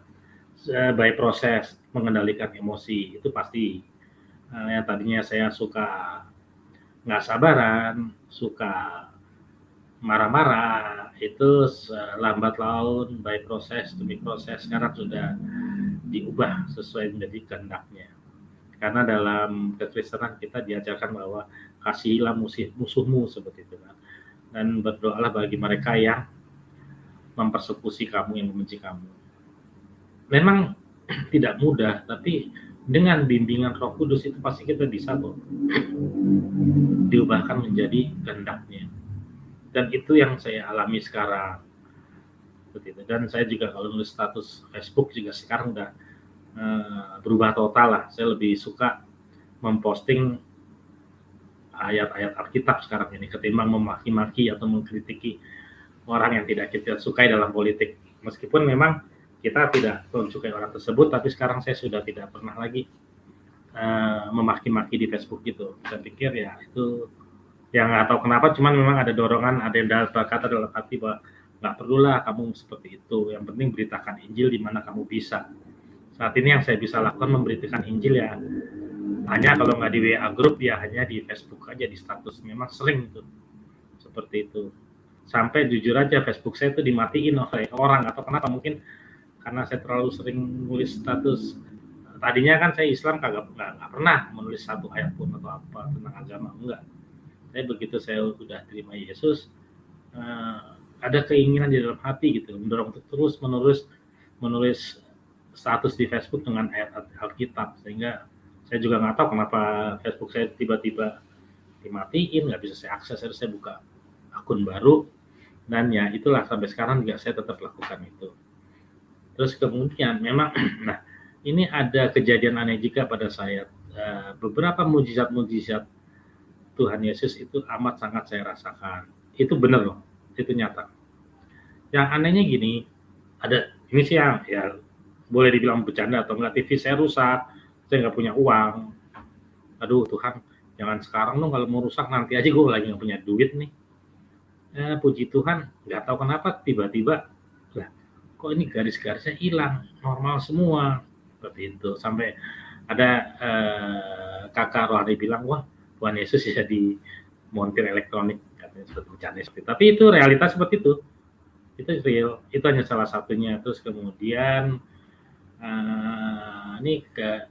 B: by proses mengendalikan emosi. Itu pasti. Yang tadinya saya suka nggak sabaran, suka marah-marah, itu lambat laun by proses demi proses sekarang sudah diubah sesuai menjadi kehendaknya. Karena dalam kekristenan kita diajarkan bahwa kasihilah musuhmu seperti itu kan. Dan berdoalah bagi mereka yang mempersekusi kamu, yang membenci kamu. Memang tidak mudah, tapi dengan bimbingan Roh Kudus itu pasti kita bisa kok diubahkan menjadi kehendaknya. Dan itu yang saya alami sekarang. Dan saya juga kalau nulis status Facebook juga sekarang udah berubah total lah. Saya lebih suka memposting ayat-ayat Alkitab sekarang ini ketimbang memaki-maki atau mengkritiki orang yang tidak kita sukai dalam politik. Meskipun memang kita tidak mensukai orang tersebut, tapi sekarang saya sudah tidak pernah lagi memaki-maki di Facebook gitu. Saya pikir ya itu yang nggak tahu kenapa, cuman memang ada dorongan, ada yang berkata dalam hati bahwa nggak perlulah kamu seperti itu. Yang penting beritakan Injil di mana kamu bisa. Saat ini yang saya bisa lakukan memberitakan Injil ya hanya kalau nggak di WA grup ya hanya di Facebook aja, di status. Memang sering tuh seperti itu. Sampai jujur aja Facebook saya itu dimatiin oleh orang atau kenapa, mungkin karena saya terlalu sering nulis status. Tadinya kan saya Islam nggak pernah menulis satu ayat pun atau apa tentang agama, enggak. Saya begitu saya sudah terima Yesus, ada keinginan di dalam hati gitu, mendorong untuk terus menulis status di Facebook dengan ayat Alkitab, sehingga saya juga nggak tahu kenapa Facebook saya tiba-tiba dimatiin, nggak bisa saya akses, harus saya buka akun baru, dan ya itulah sampai sekarang juga saya tetap lakukan itu. Terus kemudian memang, nah ini ada kejadian aneh juga pada saya, beberapa mujizat-mujizat Tuhan Yesus itu amat sangat saya rasakan. Itu benar loh, itu nyata. Yang anehnya gini, ada ini sih yang ya boleh dibilang bercanda atau enggak, TV saya rusak, saya nggak punya uang. Aduh Tuhan, jangan sekarang dong, kalau mau rusak nanti aja, gue lagi nggak punya duit nih. Puji Tuhan, nggak tahu kenapa tiba-tiba, lah kok ini garis-garisnya hilang, normal semua, seperti itu. Sampai ada kakak rohani bilang, wah Tuhan Yesus ya di montir elektronik, katanya seperti bercanda seperti itu. Tapi itu realitas seperti itu real, itu hanya salah satunya. Terus kemudian ini ke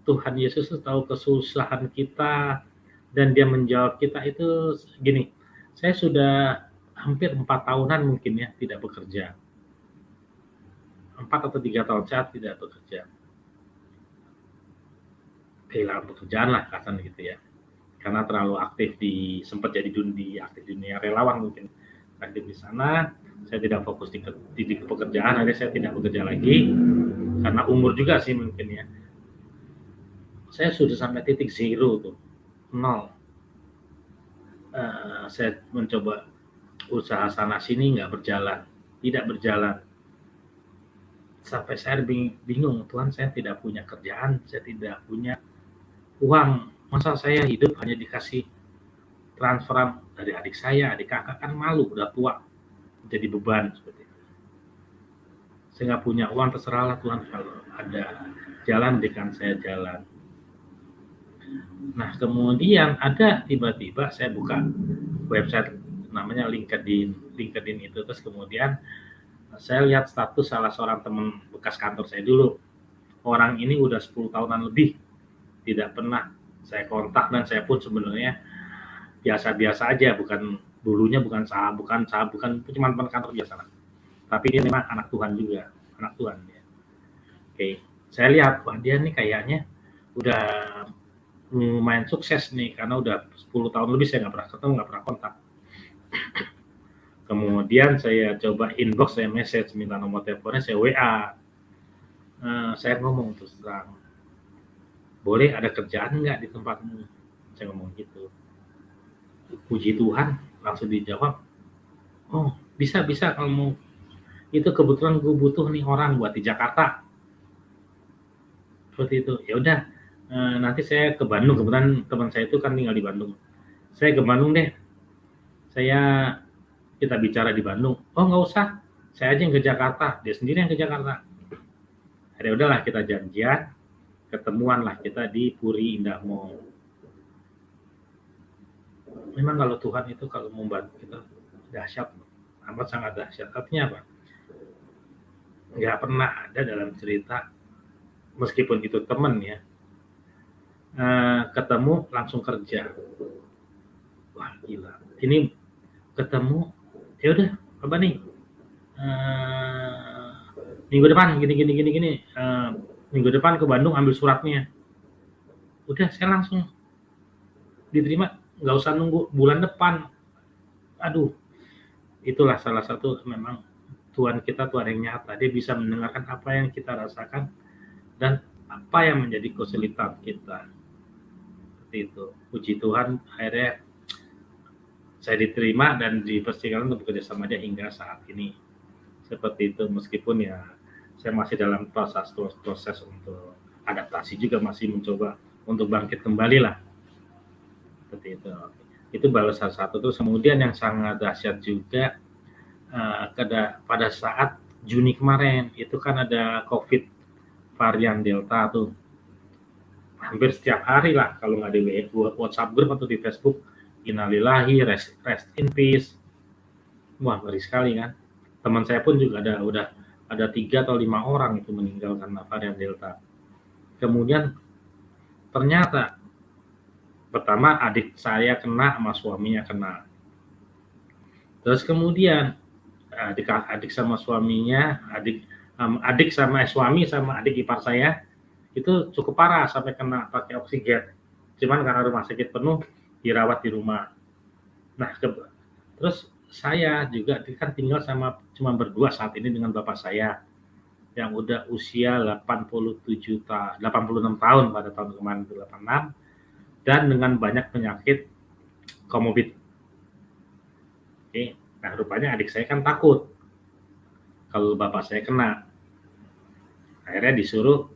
B: Tuhan Yesus tahu kesusahan kita dan dia menjawab kita itu gini. Saya sudah hampir 4 tahunan mungkin ya tidak bekerja, 4 atau 3 tahun saya tidak bekerja, kehilangan pekerjaan lah katanya gitu ya, karena terlalu aktif sempat jadi aktif di dunia relawan, mungkin aktif di sana. Saya tidak fokus di pekerjaan, akhirnya saya tidak bekerja lagi karena umur juga sih mungkin ya. Saya sudah sampai titik zero tuh, 0. Saya mencoba usaha sana sini nggak berjalan, tidak berjalan. Sampai saya bingung, Tuhan saya tidak punya kerjaan, saya tidak punya uang, masa saya hidup hanya dikasih transferan dari adik saya, adik kakak, kan malu, udah tua, jadi beban seperti itu. Saya nggak punya uang, terserahlah Tuhan, kalau ada jalan berikan saya jalan. Nah kemudian ada tiba-tiba saya buka website namanya LinkedIn itu, terus kemudian saya lihat status salah seorang teman bekas kantor saya dulu. Orang ini udah 10 tahunan lebih tidak pernah saya kontak, dan saya pun sebenarnya biasa-biasa aja, bukan cuma teman kantor biasa, tapi dia memang anak Tuhan juga, anak Tuhan ya. Oke, saya lihat, wah dia nih kayaknya udah lumayan sukses nih, karena udah 10 tahun lebih saya nggak pernah ketemu, nggak pernah kontak. Kemudian saya coba inbox, saya message, minta nomor teleponnya, saya WA. Saya ngomong terus terang, boleh ada kerjaan nggak di tempatmu? Saya ngomong gitu. Puji Tuhan, langsung dijawab, oh bisa kalau mau, itu kebetulan gue butuh nih orang buat di Jakarta. Seperti itu. Ya udah, nanti saya ke Bandung, kebetulan teman saya itu kan tinggal di Bandung. Saya ke Bandung deh. Kita bicara di Bandung. Oh nggak usah, saya aja yang ke Jakarta, dia sendiri yang ke Jakarta. Ya udahlah, kita janjian, ketemuan lah kita di Puri Indah Mall. Memang kalau Tuhan itu kalau membantu kita dahsyat, amat sangat dahsyat. Artinya apa? Nggak pernah ada dalam cerita, meskipun itu teman ya, ketemu langsung kerja. Wah gila. Ini ketemu, ya udah apa nih? Minggu depan gini. Minggu depan ke Bandung ambil suratnya. Udah saya langsung diterima, nggak usah nunggu bulan depan. Aduh, itulah salah satu memang Tuhan kita, Tuhan yang nyata. Dia bisa mendengarkan apa yang kita rasakan dan apa yang menjadi kesulitan kita. Seperti itu. Puji Tuhan, akhirnya saya diterima dan dipastikan untuk bekerja sama dia hingga saat ini. Seperti itu, meskipun ya saya masih dalam proses untuk adaptasi juga, masih mencoba untuk bangkit kembali lah. Seperti itu. Itu baru salah satu. Terus kemudian yang sangat dahsyat juga, pada saat Juni kemarin itu kan ada COVID varian Delta tuh, hampir setiap hari lah kalau nggak di WhatsApp group atau di Facebook, innalillahi, rest in peace. Wah ngeri sekali kan. Teman saya pun juga udah ada 3 atau 5 orang itu meninggal karena varian Delta. Kemudian ternyata pertama adik saya kena sama suaminya kena. Terus kemudian adik sama suaminya, adik sama suami sama adik ipar saya itu cukup parah sampai kena pakai oksigen. Cuman karena rumah sakit penuh, dirawat di rumah. Nah, terus saya juga kan tinggal cuma berdua saat ini dengan bapak saya yang udah usia 86 tahun pada tahun kemarin 86, dan dengan banyak penyakit komorbid. Oke. Nah, rupanya adik saya kan takut kalau bapak saya kena. Akhirnya disuruh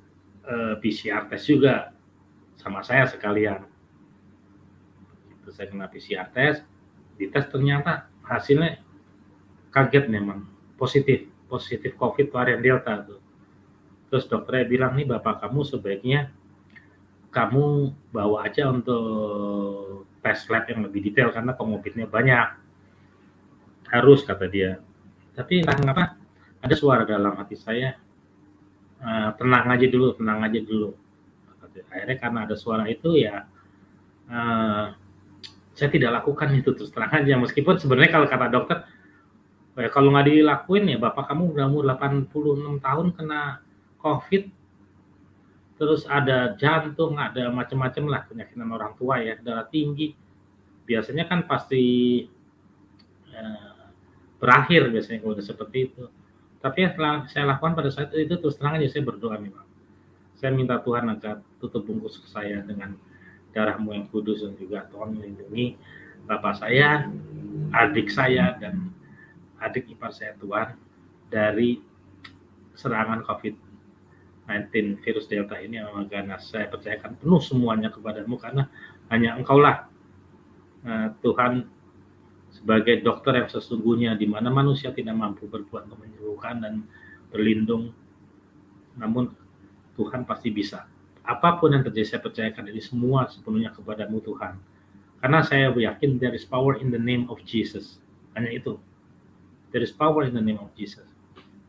B: PCR test juga sama saya sekalian. Terus saya kena PCR test, dites ternyata hasilnya kaget memang, positif COVID varian Delta tuh. Terus dokternya bilang, nih bapak kamu sebaiknya kamu bawa aja untuk tes lab yang lebih detail karena komorbidnya banyak. Harus, kata dia. Tapi entah kenapa ada suara dalam hati saya, tenang aja dulu. Akhirnya karena ada suara itu ya, saya tidak lakukan itu, terus terang aja. Meskipun sebenarnya kalau kata dokter, kalau nggak dilakuin ya bapak kamu udah umur 86 tahun kena COVID, terus ada jantung, ada macam-macam lah penyakitan orang tua ya, darah tinggi. Biasanya kan pasti berakhir biasanya kalau udah seperti itu. Tapi yang saya lakukan pada saat itu terus terang aja saya berdoa memang. Saya minta Tuhan agar tutup bungkus saya dengan darah-Mu yang kudus, dan juga Tuhan melindungi bapak saya, adik saya, dan adik ipar saya Tuhan dari serangan COVID-19 virus Delta ini. Karena saya percayakan penuh semuanya kepadamu, karena hanya Engkaulah Tuhan sebagai dokter yang sesungguhnya, di mana manusia tidak mampu berbuat untuk menyembuhkan dan berlindung, namun Tuhan pasti bisa. Apapun yang terjadi, saya percayakan ini semua sepenuhnya kepadamu Tuhan. Karena saya yakin there is power in the name of Jesus. Hanya itu. There is power in the name of Jesus.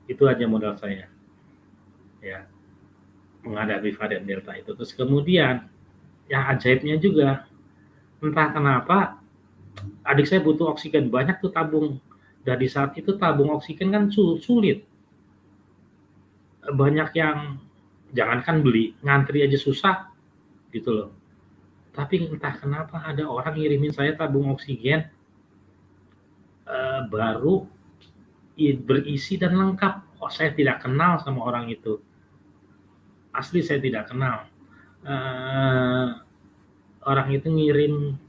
B: Itu aja modal saya. Ya, menghadapi varian Delta itu. Terus kemudian, yang ajaibnya juga, entah kenapa, adik saya butuh oksigen, banyak tuh tabung. Dan di saat itu tabung oksigen kan sulit. Banyak yang jangankan beli, ngantri aja susah gitu loh. Tapi entah kenapa ada orang ngirimin saya tabung oksigen baru berisi dan lengkap. Oh, saya tidak kenal sama orang itu. Asli saya tidak kenal. Orang itu ngirim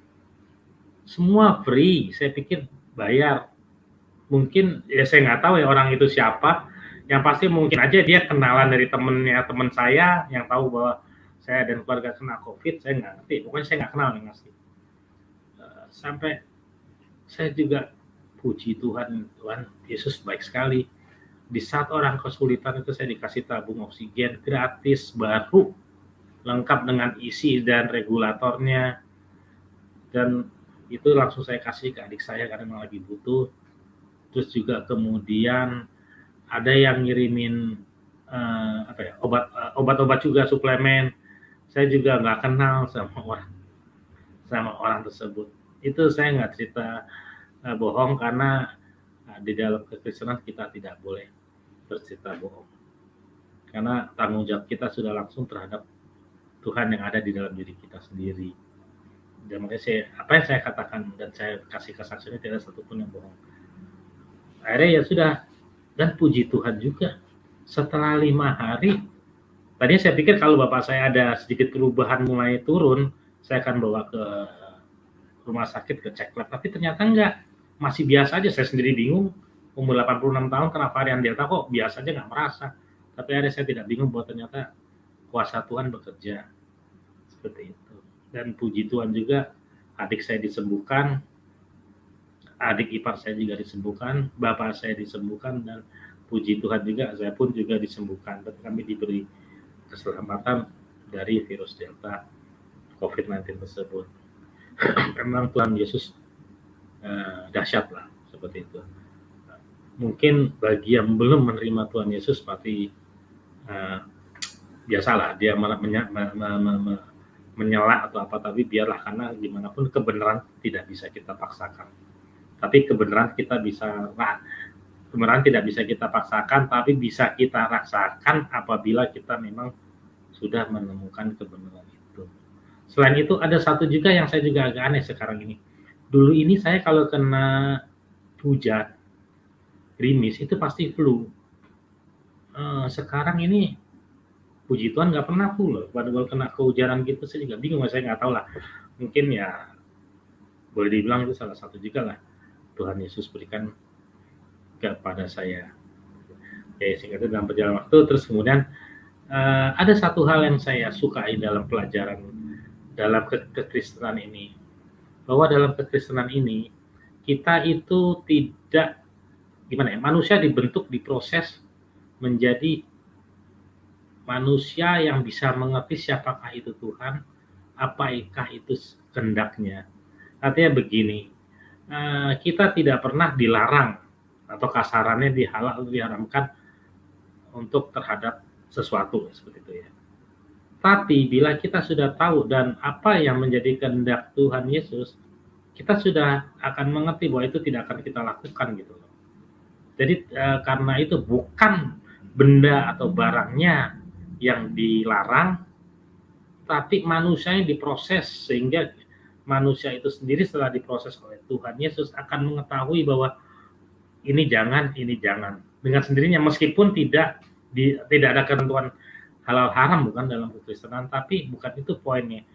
B: semua free. Saya pikir bayar. Mungkin ya saya nggak tahu ya orang itu siapa. Yang pasti mungkin aja dia kenalan dari teman saya yang tahu bahwa saya dan keluarga kena COVID. Saya nggak ngerti. Pokoknya saya nggak kenal yang asli. Sampai saya juga puji Tuhan, Tuhan Yesus baik sekali. Di saat orang kesulitan itu saya dikasih tabung oksigen gratis baru, lengkap dengan isi dan regulatornya, dan itu langsung saya kasih ke adik saya karena memang lagi butuh. Terus juga kemudian ada yang ngirimin obat-obat juga, suplemen. Saya juga nggak kenal sama orang tersebut. Itu saya nggak cerita bohong, karena di dalam kekristenan kita tidak boleh bercerita bohong, karena tanggung jawab kita sudah langsung terhadap Tuhan yang ada di dalam diri kita sendiri. Dan makanya apa yang saya katakan dan saya kasih kesaksiannya tidak ada satupun yang bohong. Akhirnya ya sudah, dan puji Tuhan juga setelah 5 hari, tadinya saya pikir kalau bapak saya ada sedikit perubahan mulai turun, saya akan bawa ke rumah sakit ke cek lab, tapi ternyata enggak, masih biasa aja. Saya sendiri bingung, umur 86 tahun kenapa varian Delta kok biasa aja, nggak merasa. Tapi ada saya tidak bingung bahwa ternyata kuasa Tuhan bekerja seperti itu. Dan puji Tuhan juga adik saya disembuhkan, adik ipar saya juga disembuhkan, bapak saya disembuhkan, dan puji Tuhan juga saya pun juga disembuhkan. Dan kami diberi keselamatan dari virus Delta COVID-19 tersebut. Memang Tuhan Yesus dahsyat lah, seperti itu. Mungkin bagi yang belum menerima Tuhan Yesus pasti biasalah dia menyela atau apa, tapi biarlah, karena gimana pun kebenaran tidak bisa kita paksakan. Tapi kebenaran tidak bisa kita paksakan, tapi bisa kita rasakan apabila kita memang sudah menemukan kebenaran itu. Selain itu ada satu juga yang saya juga agak aneh sekarang ini. Dulu ini saya kalau kena hujan, gerimis, itu pasti flu. Sekarang ini puji Tuhan nggak pernah flu loh. Padahal kena kehujanan gitu saya juga bingung, saya nggak tahu lah. Mungkin ya boleh dibilang itu salah satu juga lah Tuhan Yesus berikan kepada saya. Ya singkatnya dalam perjalanan waktu. Terus kemudian ada satu hal yang saya sukai dalam pelajaran dalam kekristenan ini, bahwa dalam kekristenan ini kita itu tidak manusia dibentuk, diproses menjadi manusia yang bisa mengerti siapakah itu Tuhan, apakah itu kehendaknya. Artinya begini, kita tidak pernah dilarang atau kasarannya diharamkan untuk terhadap sesuatu seperti itu ya. Tapi bila kita sudah tahu dan apa yang menjadi kehendak Tuhan Yesus, kita sudah akan mengerti bahwa itu tidak akan kita lakukan gitu loh. Jadi karena itu bukan benda atau barangnya yang dilarang, tapi manusia yang diproses, sehingga manusia itu sendiri setelah diproses oleh Tuhan Yesus akan mengetahui bahwa ini jangan, ini jangan. Dengan sendirinya, meskipun tidak ada ketentuan halal haram bukan dalam kekristenan, tapi bukan itu poinnya.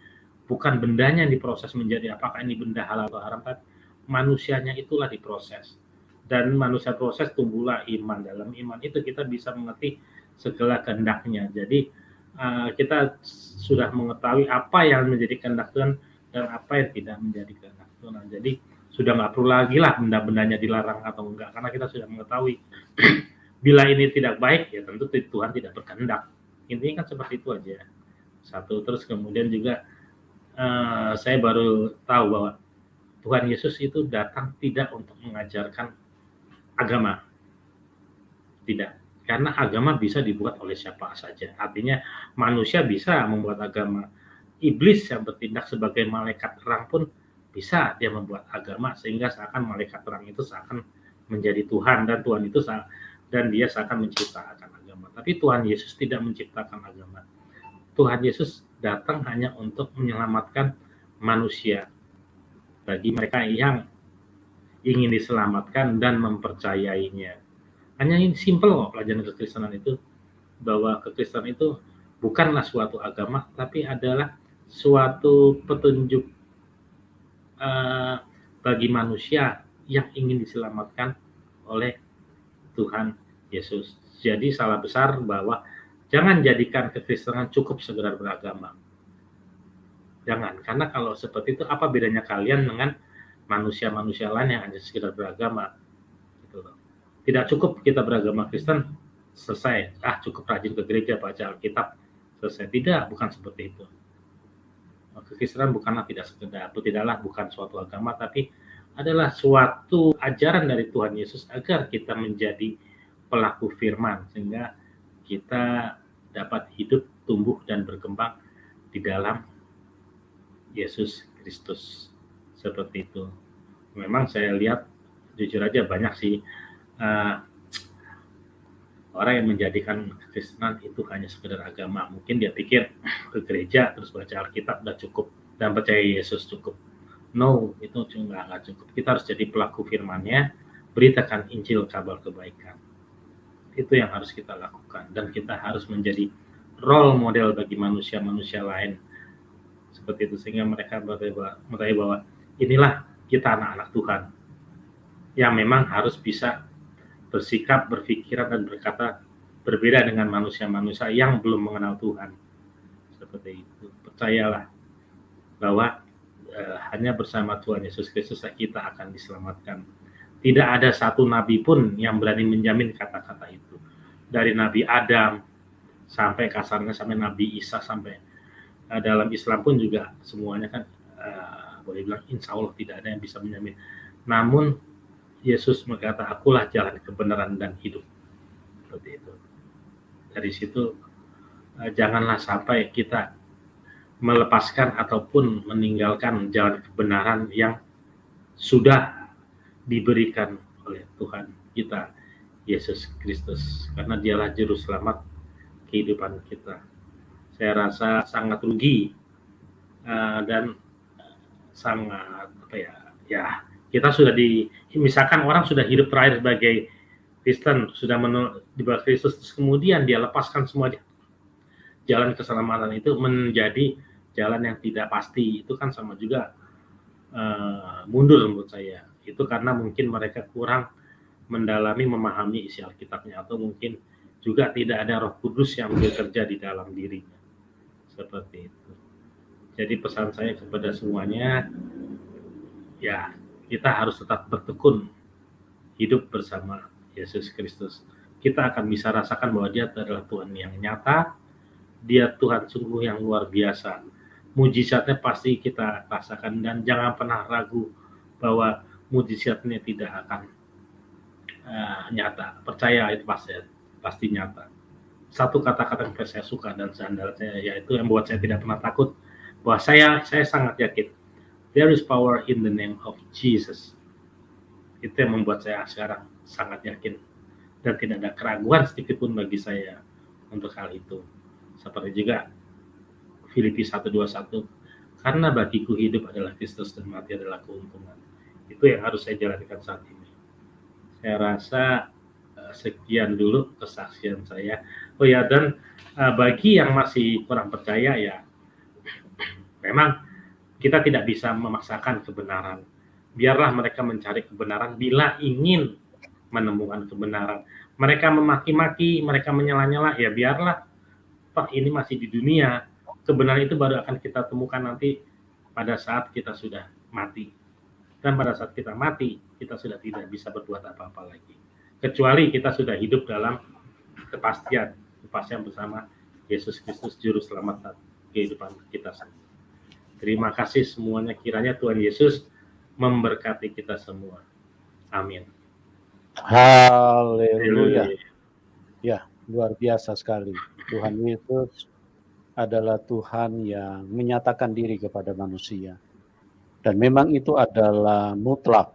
B: Bukan bendanya yang diproses menjadi apakah ini benda halal atau haram, tapi manusianya itulah diproses. Dan manusia proses tumbuhlah iman. Dalam iman itu kita bisa mengerti segala kehendaknya. Jadi kita sudah mengetahui apa yang menjadi kehendak Tuhan dan apa yang tidak menjadi kehendak Tuhan. Jadi sudah nggak perlu lagi lah benda-bendanya dilarang atau enggak, karena kita sudah mengetahui bila ini tidak baik ya tentu Tuhan tidak berkehendak. Intinya kan seperti itu aja. Satu, terus kemudian juga saya baru tahu bahwa Tuhan Yesus itu datang tidak untuk mengajarkan agama. Tidak. Karena agama bisa dibuat oleh siapa saja. Artinya manusia bisa membuat agama. Iblis yang bertindak sebagai malaikat terang pun bisa dia membuat agama, sehingga seakan malaikat terang itu seakan menjadi Tuhan, dan Tuhan itu dan dia seakan menciptakan agama. Tapi Tuhan Yesus tidak menciptakan agama. Tuhan Yesus datang hanya untuk menyelamatkan manusia. Bagi mereka yang ingin diselamatkan dan mempercayainya. Hanya ini simpel kok pelajaran kekristenan itu, bahwa kekristenan itu bukanlah suatu agama, tapi adalah suatu petunjuk bagi manusia yang ingin diselamatkan oleh Tuhan Yesus. Jadi salah besar bahwa jangan jadikan kekristenan cukup sekedar beragama. Jangan, karena kalau seperti itu apa bedanya kalian dengan manusia-manusia lain yang hanya sekedar beragama? Gitu loh. Tidak cukup kita beragama Kristen selesai, cukup rajin ke gereja, baca Alkitab, selesai. Tidak, bukan seperti itu. Kekristenan tidaklah bukan suatu agama, tapi adalah suatu ajaran dari Tuhan Yesus agar kita menjadi pelaku firman, sehingga kita dapat hidup, tumbuh, dan berkembang di dalam Yesus Kristus. Seperti itu. Memang saya lihat, jujur aja banyak sih orang yang menjadikan kekristenan itu hanya sekedar agama. Mungkin dia pikir ke gereja terus baca Alkitab udah cukup dan percaya Yesus cukup. No, itu cuma nggak cukup. Kita harus jadi pelaku firman-Nya, beritakan Injil, kabar kebaikan. Itu yang harus kita lakukan, dan kita harus menjadi role model bagi manusia-manusia lain. Seperti itu, sehingga mereka mengetahui bahwa inilah kita anak-anak Tuhan yang memang harus bisa bersikap, berpikiran, dan berkata berbeda dengan manusia-manusia yang belum mengenal Tuhan. Seperti itu. Percayalah bahwa hanya bersama Tuhan Yesus Kristus kita akan diselamatkan. Tidak ada satu nabi pun yang berani menjamin kata-kata itu. Dari Nabi Adam sampai kasarnya sampai Nabi Isa, sampai dalam Islam pun juga semuanya kan boleh bilang insya Allah tidak ada yang bisa menjamin. Namun Yesus berkata, akulah jalan kebenaran dan hidup. Seperti itu. Dari situ janganlah sampai kita melepaskan ataupun meninggalkan jalan kebenaran yang sudah diberikan oleh Tuhan kita Yesus Kristus, karena dialah juru selamat kehidupan kita. Saya rasa sangat rugi dan sangat kita sudah misalkan orang sudah hidup terakhir sebagai Kristen, sudah di bawah Kristus, kemudian dia lepaskan semua jalan keselamatan itu menjadi jalan yang tidak pasti. Itu kan sama juga mundur menurut saya. Itu karena mungkin mereka kurang mendalami, memahami isi Alkitabnya, atau mungkin juga tidak ada Roh Kudus yang bekerja di dalam dirinya. Seperti itu. Jadi pesan saya kepada semuanya, ya kita harus tetap bertekun hidup bersama Yesus Kristus. Kita akan bisa rasakan bahwa Dia adalah Tuhan yang nyata, Dia Tuhan sungguh yang luar biasa. Mujizatnya pasti kita rasakan, dan jangan pernah ragu bahwa mujizatnya tidak akan nyata. Percaya itu pasti nyata. Satu kata-kata yang saya suka dan sandal saya, yaitu yang membuat saya tidak pernah takut, bahwa saya sangat yakin there is power in the name of Jesus. Itu yang membuat saya sekarang sangat yakin, dan tidak ada keraguan sedikit pun bagi saya untuk hal itu. Seperti juga Filipi 1:21, karena bagiku hidup adalah Kristus dan mati adalah keuntungan. Itu yang harus saya jalankan saat ini. Saya rasa sekian dulu kesaksian saya. Oh ya, dan bagi yang masih kurang percaya, ya memang kita tidak bisa memaksakan kebenaran. Biarlah mereka mencari kebenaran bila ingin menemukan kebenaran. Mereka memaki-maki, mereka menyela-nyela, ya biarlah. Toh ini masih di dunia. Kebenaran itu baru akan kita temukan nanti pada saat kita sudah mati. Dan pada saat kita mati, kita sudah tidak bisa berbuat apa-apa lagi. Kecuali kita sudah hidup dalam kepastian bersama Yesus Kristus, Juru Selamat kehidupan kita semua. Terima kasih semuanya, kiranya Tuhan Yesus memberkati kita semua. Amin.
A: Haleluya. Ya, luar biasa sekali. Tuhan Yesus adalah Tuhan yang menyatakan diri kepada manusia. Dan memang itu adalah mutlak.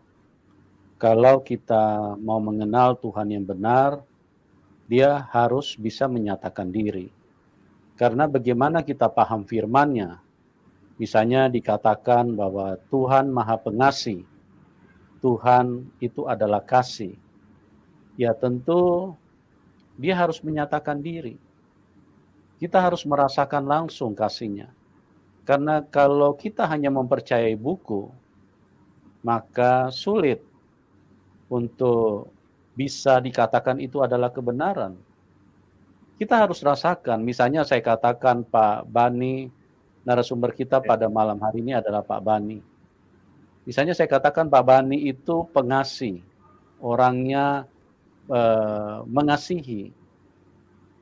A: Kalau kita mau mengenal Tuhan yang benar, dia harus bisa menyatakan diri. Karena bagaimana kita paham firman-Nya, misalnya dikatakan bahwa Tuhan Maha Pengasih, Tuhan itu adalah kasih. Ya tentu dia harus menyatakan diri. Kita harus merasakan langsung kasih-Nya. Karena kalau kita hanya mempercayai buku, maka sulit untuk bisa dikatakan itu adalah kebenaran. Kita harus rasakan, misalnya saya katakan Pak Bani, narasumber kita pada malam hari ini adalah Pak Bani. Misalnya saya katakan Pak Bani itu pengasih, orangnya mengasihi.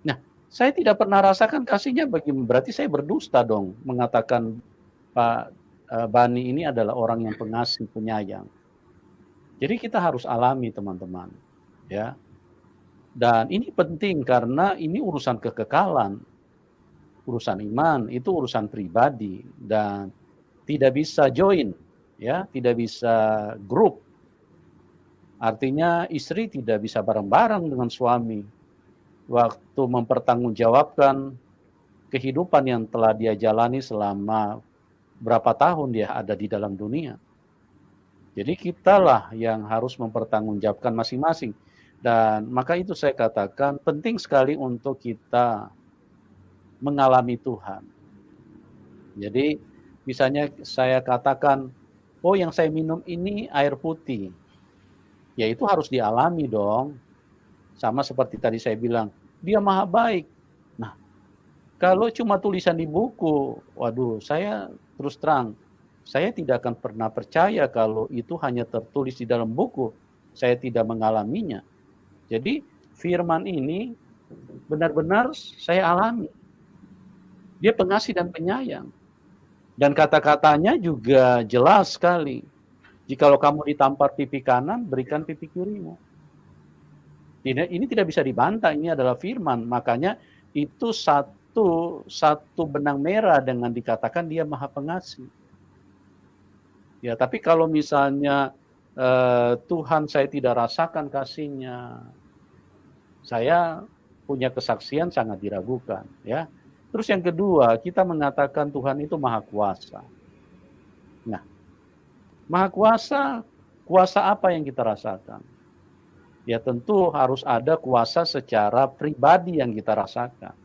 A: Nah, saya tidak pernah rasakan kasihnya, berarti saya berdusta dong mengatakan Pak Bani ini adalah orang yang pengasih, penyayang. Jadi kita harus alami teman-teman, ya. Dan ini penting karena ini urusan kekekalan, urusan iman, itu urusan pribadi dan tidak bisa join, ya, tidak bisa grup. Artinya istri tidak bisa bareng-bareng dengan suami waktu mempertanggungjawabkan kehidupan yang telah dia jalani selama berapa tahun dia ada di dalam dunia. Jadi kitalah yang harus mempertanggungjawabkan masing-masing. Dan maka itu saya katakan penting sekali untuk kita mengalami Tuhan. Jadi misalnya saya katakan, oh yang saya minum ini air putih. Ya itu harus dialami dong. Sama seperti tadi saya bilang, dia maha baik. Nah, kalau cuma tulisan di buku, waduh saya terus terang, saya tidak akan pernah percaya kalau itu hanya tertulis di dalam buku. Saya tidak mengalaminya. Jadi firman ini benar-benar saya alami. Dia pengasih dan penyayang. Dan kata-katanya juga jelas sekali. Jikalau kamu ditampar pipi kanan, berikan pipi kirimu. Ini tidak bisa dibantah, ini adalah firman. Makanya itu satu benang merah dengan dikatakan dia maha pengasih. Ya, tapi kalau misalnya Tuhan saya tidak rasakan kasih-Nya, saya punya kesaksian sangat diragukan, ya. Terus yang kedua, kita mengatakan Tuhan itu maha kuasa. Nah, maha kuasa, kuasa apa yang kita rasakan? Ya tentu harus ada kuasa secara pribadi yang kita rasakan.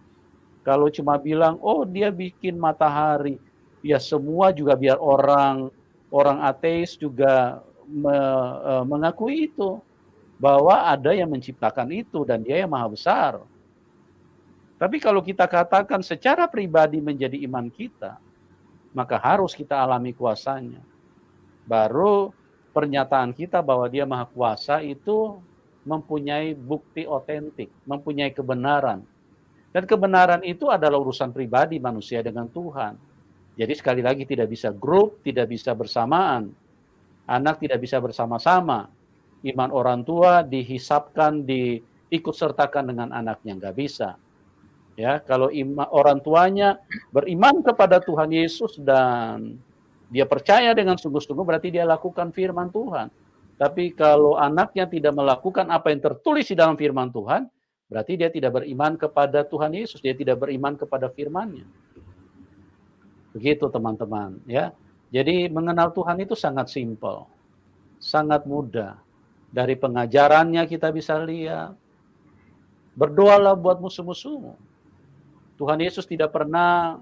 A: Kalau cuma bilang, oh dia bikin matahari, ya semua juga biar orang ateis juga mengakui itu. Bahwa ada yang menciptakan itu dan dia yang maha besar. Tapi kalau kita katakan secara pribadi menjadi iman kita, maka harus kita alami kuasanya. Baru pernyataan kita bahwa dia maha kuasa itu mempunyai bukti otentik, mempunyai kebenaran. Dan kebenaran itu adalah urusan pribadi manusia dengan Tuhan. Jadi sekali lagi tidak bisa grup, tidak bisa bersamaan. Anak tidak bisa bersama-sama. Iman orang tua dihisapkan, diikut sertakan dengan anaknya, nggak bisa. Ya, kalau orang tuanya beriman kepada Tuhan Yesus dan dia percaya dengan sungguh-sungguh, berarti dia lakukan firman Tuhan. Tapi kalau anaknya tidak melakukan apa yang tertulis di dalam firman Tuhan, berarti dia tidak beriman kepada Tuhan Yesus, dia tidak beriman kepada firman-Nya. Begitu teman-teman, ya. Jadi mengenal Tuhan itu sangat simpel, sangat mudah. Dari pengajarannya kita bisa lihat. Berdoalah buat musuh-musuhmu. Tuhan Yesus tidak pernah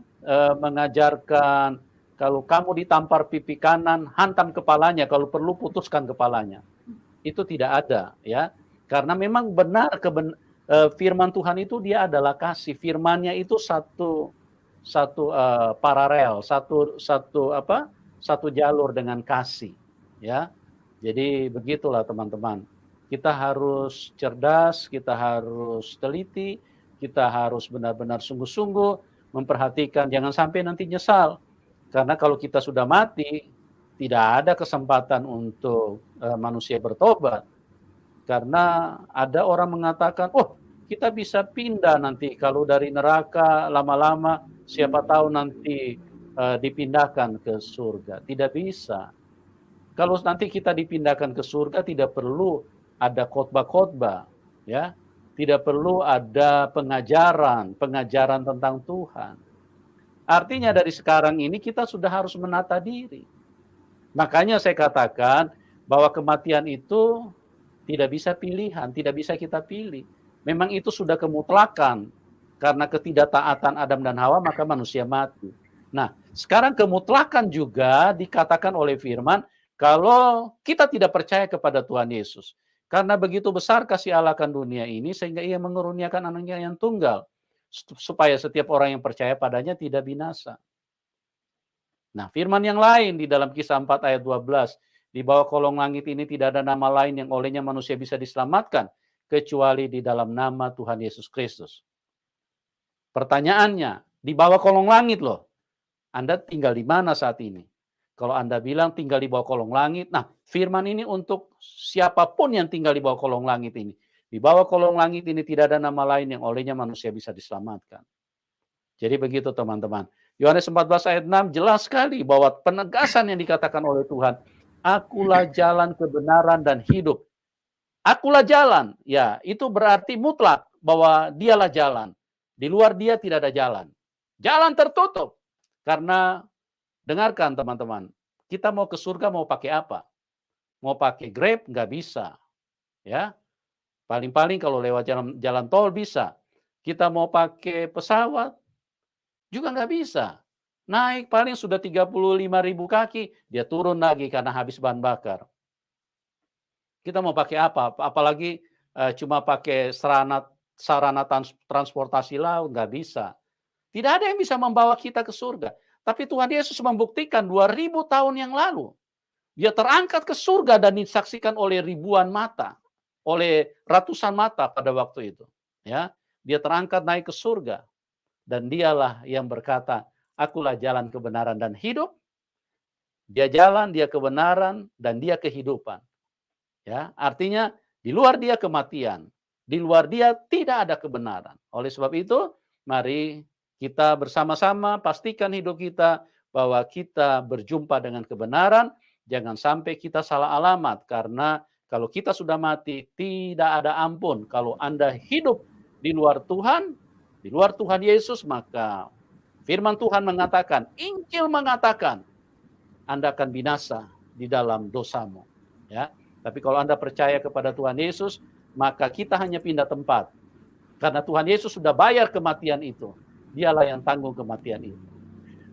A: mengajarkan kalau kamu ditampar pipi kanan, hantam kepalanya, kalau perlu putuskan kepalanya. Itu tidak ada, ya. Karena memang benar firman Tuhan itu dia adalah kasih. Firman-Nya itu satu paralel, satu jalur dengan kasih, ya. Jadi begitulah teman-teman. Kita harus cerdas, kita harus teliti, kita harus benar-benar sungguh-sungguh memperhatikan, jangan sampai nanti nyesal. Karena kalau kita sudah mati, tidak ada kesempatan untuk manusia bertobat. Karena ada orang mengatakan, oh kita bisa pindah nanti kalau dari neraka lama-lama, siapa tahu nanti dipindahkan ke surga. Tidak bisa. Kalau nanti kita dipindahkan ke surga, tidak perlu ada khotbah-khotbah, ya. Tidak perlu ada pengajaran tentang Tuhan. Artinya dari sekarang ini kita sudah harus menata diri. Makanya saya katakan bahwa kematian itu tidak bisa pilihan, tidak bisa kita pilih. Memang itu sudah kemutlakan. Karena ketidaktaatan Adam dan Hawa, maka manusia mati. Nah, sekarang kemutlakan juga dikatakan oleh firman, kalau kita tidak percaya kepada Tuhan Yesus. Karena begitu besar kasih Allah akan dunia ini, sehingga ia mengeruniakan anaknya yang tunggal. Supaya setiap orang yang percaya padanya tidak binasa. Nah, firman yang lain di dalam Kisah 4 ayat 12, di bawah kolong langit ini tidak ada nama lain yang olehnya manusia bisa diselamatkan, kecuali di dalam nama Tuhan Yesus Kristus. Pertanyaannya, di bawah kolong langit loh. Anda tinggal di mana saat ini? Kalau Anda bilang tinggal di bawah kolong langit, nah firman ini untuk siapapun yang tinggal di bawah kolong langit ini. Di bawah kolong langit ini tidak ada nama lain yang olehnya manusia bisa diselamatkan. Jadi begitu teman-teman. Yohanes 14 ayat 6 jelas sekali bahwa penegasan yang dikatakan oleh Tuhan, akulah jalan kebenaran dan hidup. Akulah jalan, ya itu berarti mutlak bahwa dialah jalan. Di luar dia tidak ada jalan. Jalan tertutup. Karena dengarkan teman-teman, kita mau ke surga mau pakai apa? Mau pakai Grab nggak bisa, ya. Paling-paling kalau lewat jalan tol bisa. Kita mau pakai pesawat juga nggak bisa. Naik paling sudah 35.000 kaki, dia turun lagi karena habis bahan bakar. Kita mau pakai apa? Apalagi cuma pakai sarana transportasi laut, nggak bisa. Tidak ada yang bisa membawa kita ke surga. Tapi Tuhan Yesus membuktikan 2000 tahun yang lalu. Dia terangkat ke surga dan disaksikan oleh ribuan mata. Oleh ratusan mata pada waktu itu. Ya, dia terangkat naik ke surga. Dan dialah yang berkata, akulah jalan kebenaran dan hidup. Dia jalan, dia kebenaran, dan dia kehidupan. Ya, artinya di luar dia kematian. Di luar dia tidak ada kebenaran. Oleh sebab itu, mari kita bersama-sama pastikan hidup kita bahwa kita berjumpa dengan kebenaran, jangan sampai kita salah alamat karena kalau kita sudah mati tidak ada ampun. Kalau Anda hidup di luar Tuhan Yesus, maka firman Tuhan mengatakan, Injil mengatakan Anda akan binasa di dalam dosamu, ya. Tapi kalau Anda percaya kepada Tuhan Yesus, maka kita hanya pindah tempat. Karena Tuhan Yesus sudah bayar kematian itu. Dialah yang tanggung kematian itu.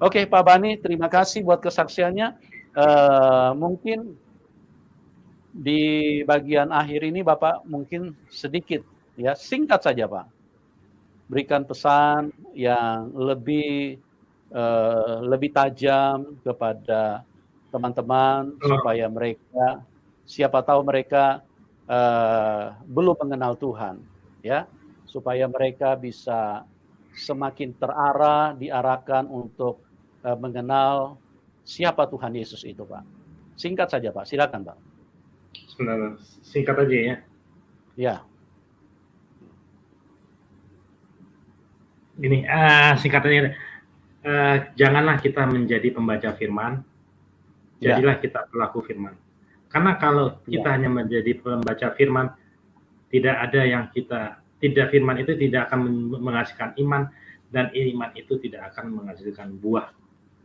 A: Oke, Pak Bani, terima kasih buat kesaksiannya. Mungkin di bagian akhir ini Bapak mungkin sedikit, ya singkat saja Pak. Berikan pesan yang lebih tajam kepada teman-teman supaya mereka, siapa tahu mereka belum mengenal Tuhan, ya, supaya mereka bisa semakin terarah, diarahkan untuk mengenal siapa Tuhan Yesus itu, Pak. Singkat saja, Pak. Silakan, Pak.
B: Sebenarnya singkat aja ya.
A: Ya.
B: Gini, singkatannya, janganlah kita menjadi pembaca firman, jadilah kita pelaku firman. Karena kalau kita hanya menjadi pembaca firman, tidak ada yang tidak firman itu tidak akan menghasilkan iman, dan iman itu tidak akan menghasilkan buah.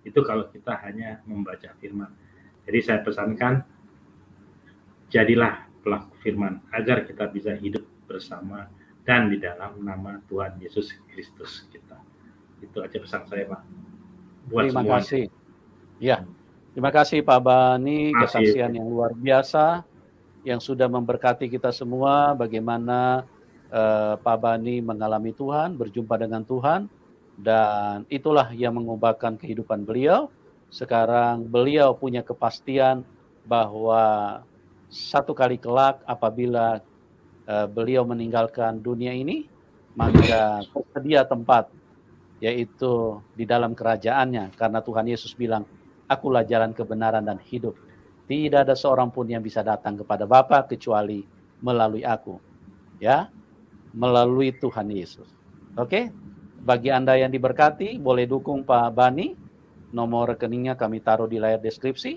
B: Itu kalau kita hanya membaca firman. Jadi saya pesankan, jadilah pelaku firman, agar kita bisa hidup bersama dan di dalam nama Tuhan Yesus Kristus kita. Itu aja pesan saya, Pak. Buat
A: terima
B: semua.
A: Kasih. Ya, terima kasih Pak Bani, kesaksian yang luar biasa, yang sudah memberkati kita semua, bagaimana Pak Bani mengalami Tuhan, berjumpa dengan Tuhan, dan itulah yang mengubahkan kehidupan beliau. Sekarang beliau punya kepastian bahwa satu kali kelak apabila beliau meninggalkan dunia ini, maka tersedia tempat, yaitu di dalam kerajaannya, karena Tuhan Yesus bilang, akulah jalan kebenaran dan hidup. Tidak ada seorang pun yang bisa datang kepada Bapa kecuali melalui aku. Ya, melalui Tuhan Yesus. Oke? Bagi Anda yang diberkati, boleh dukung Pak Bani. Nomor rekeningnya kami taruh di layar deskripsi.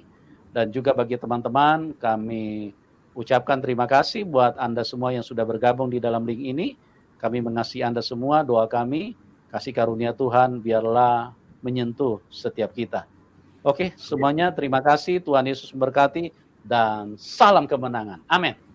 A: Dan juga bagi teman-teman, kami ucapkan terima kasih buat Anda semua yang sudah bergabung di dalam link ini. Kami mengasihi Anda semua, doa kami, kasih karunia Tuhan biarlah menyentuh setiap kita. Oke, semuanya terima kasih, Tuhan Yesus memberkati, dan salam kemenangan. Amin.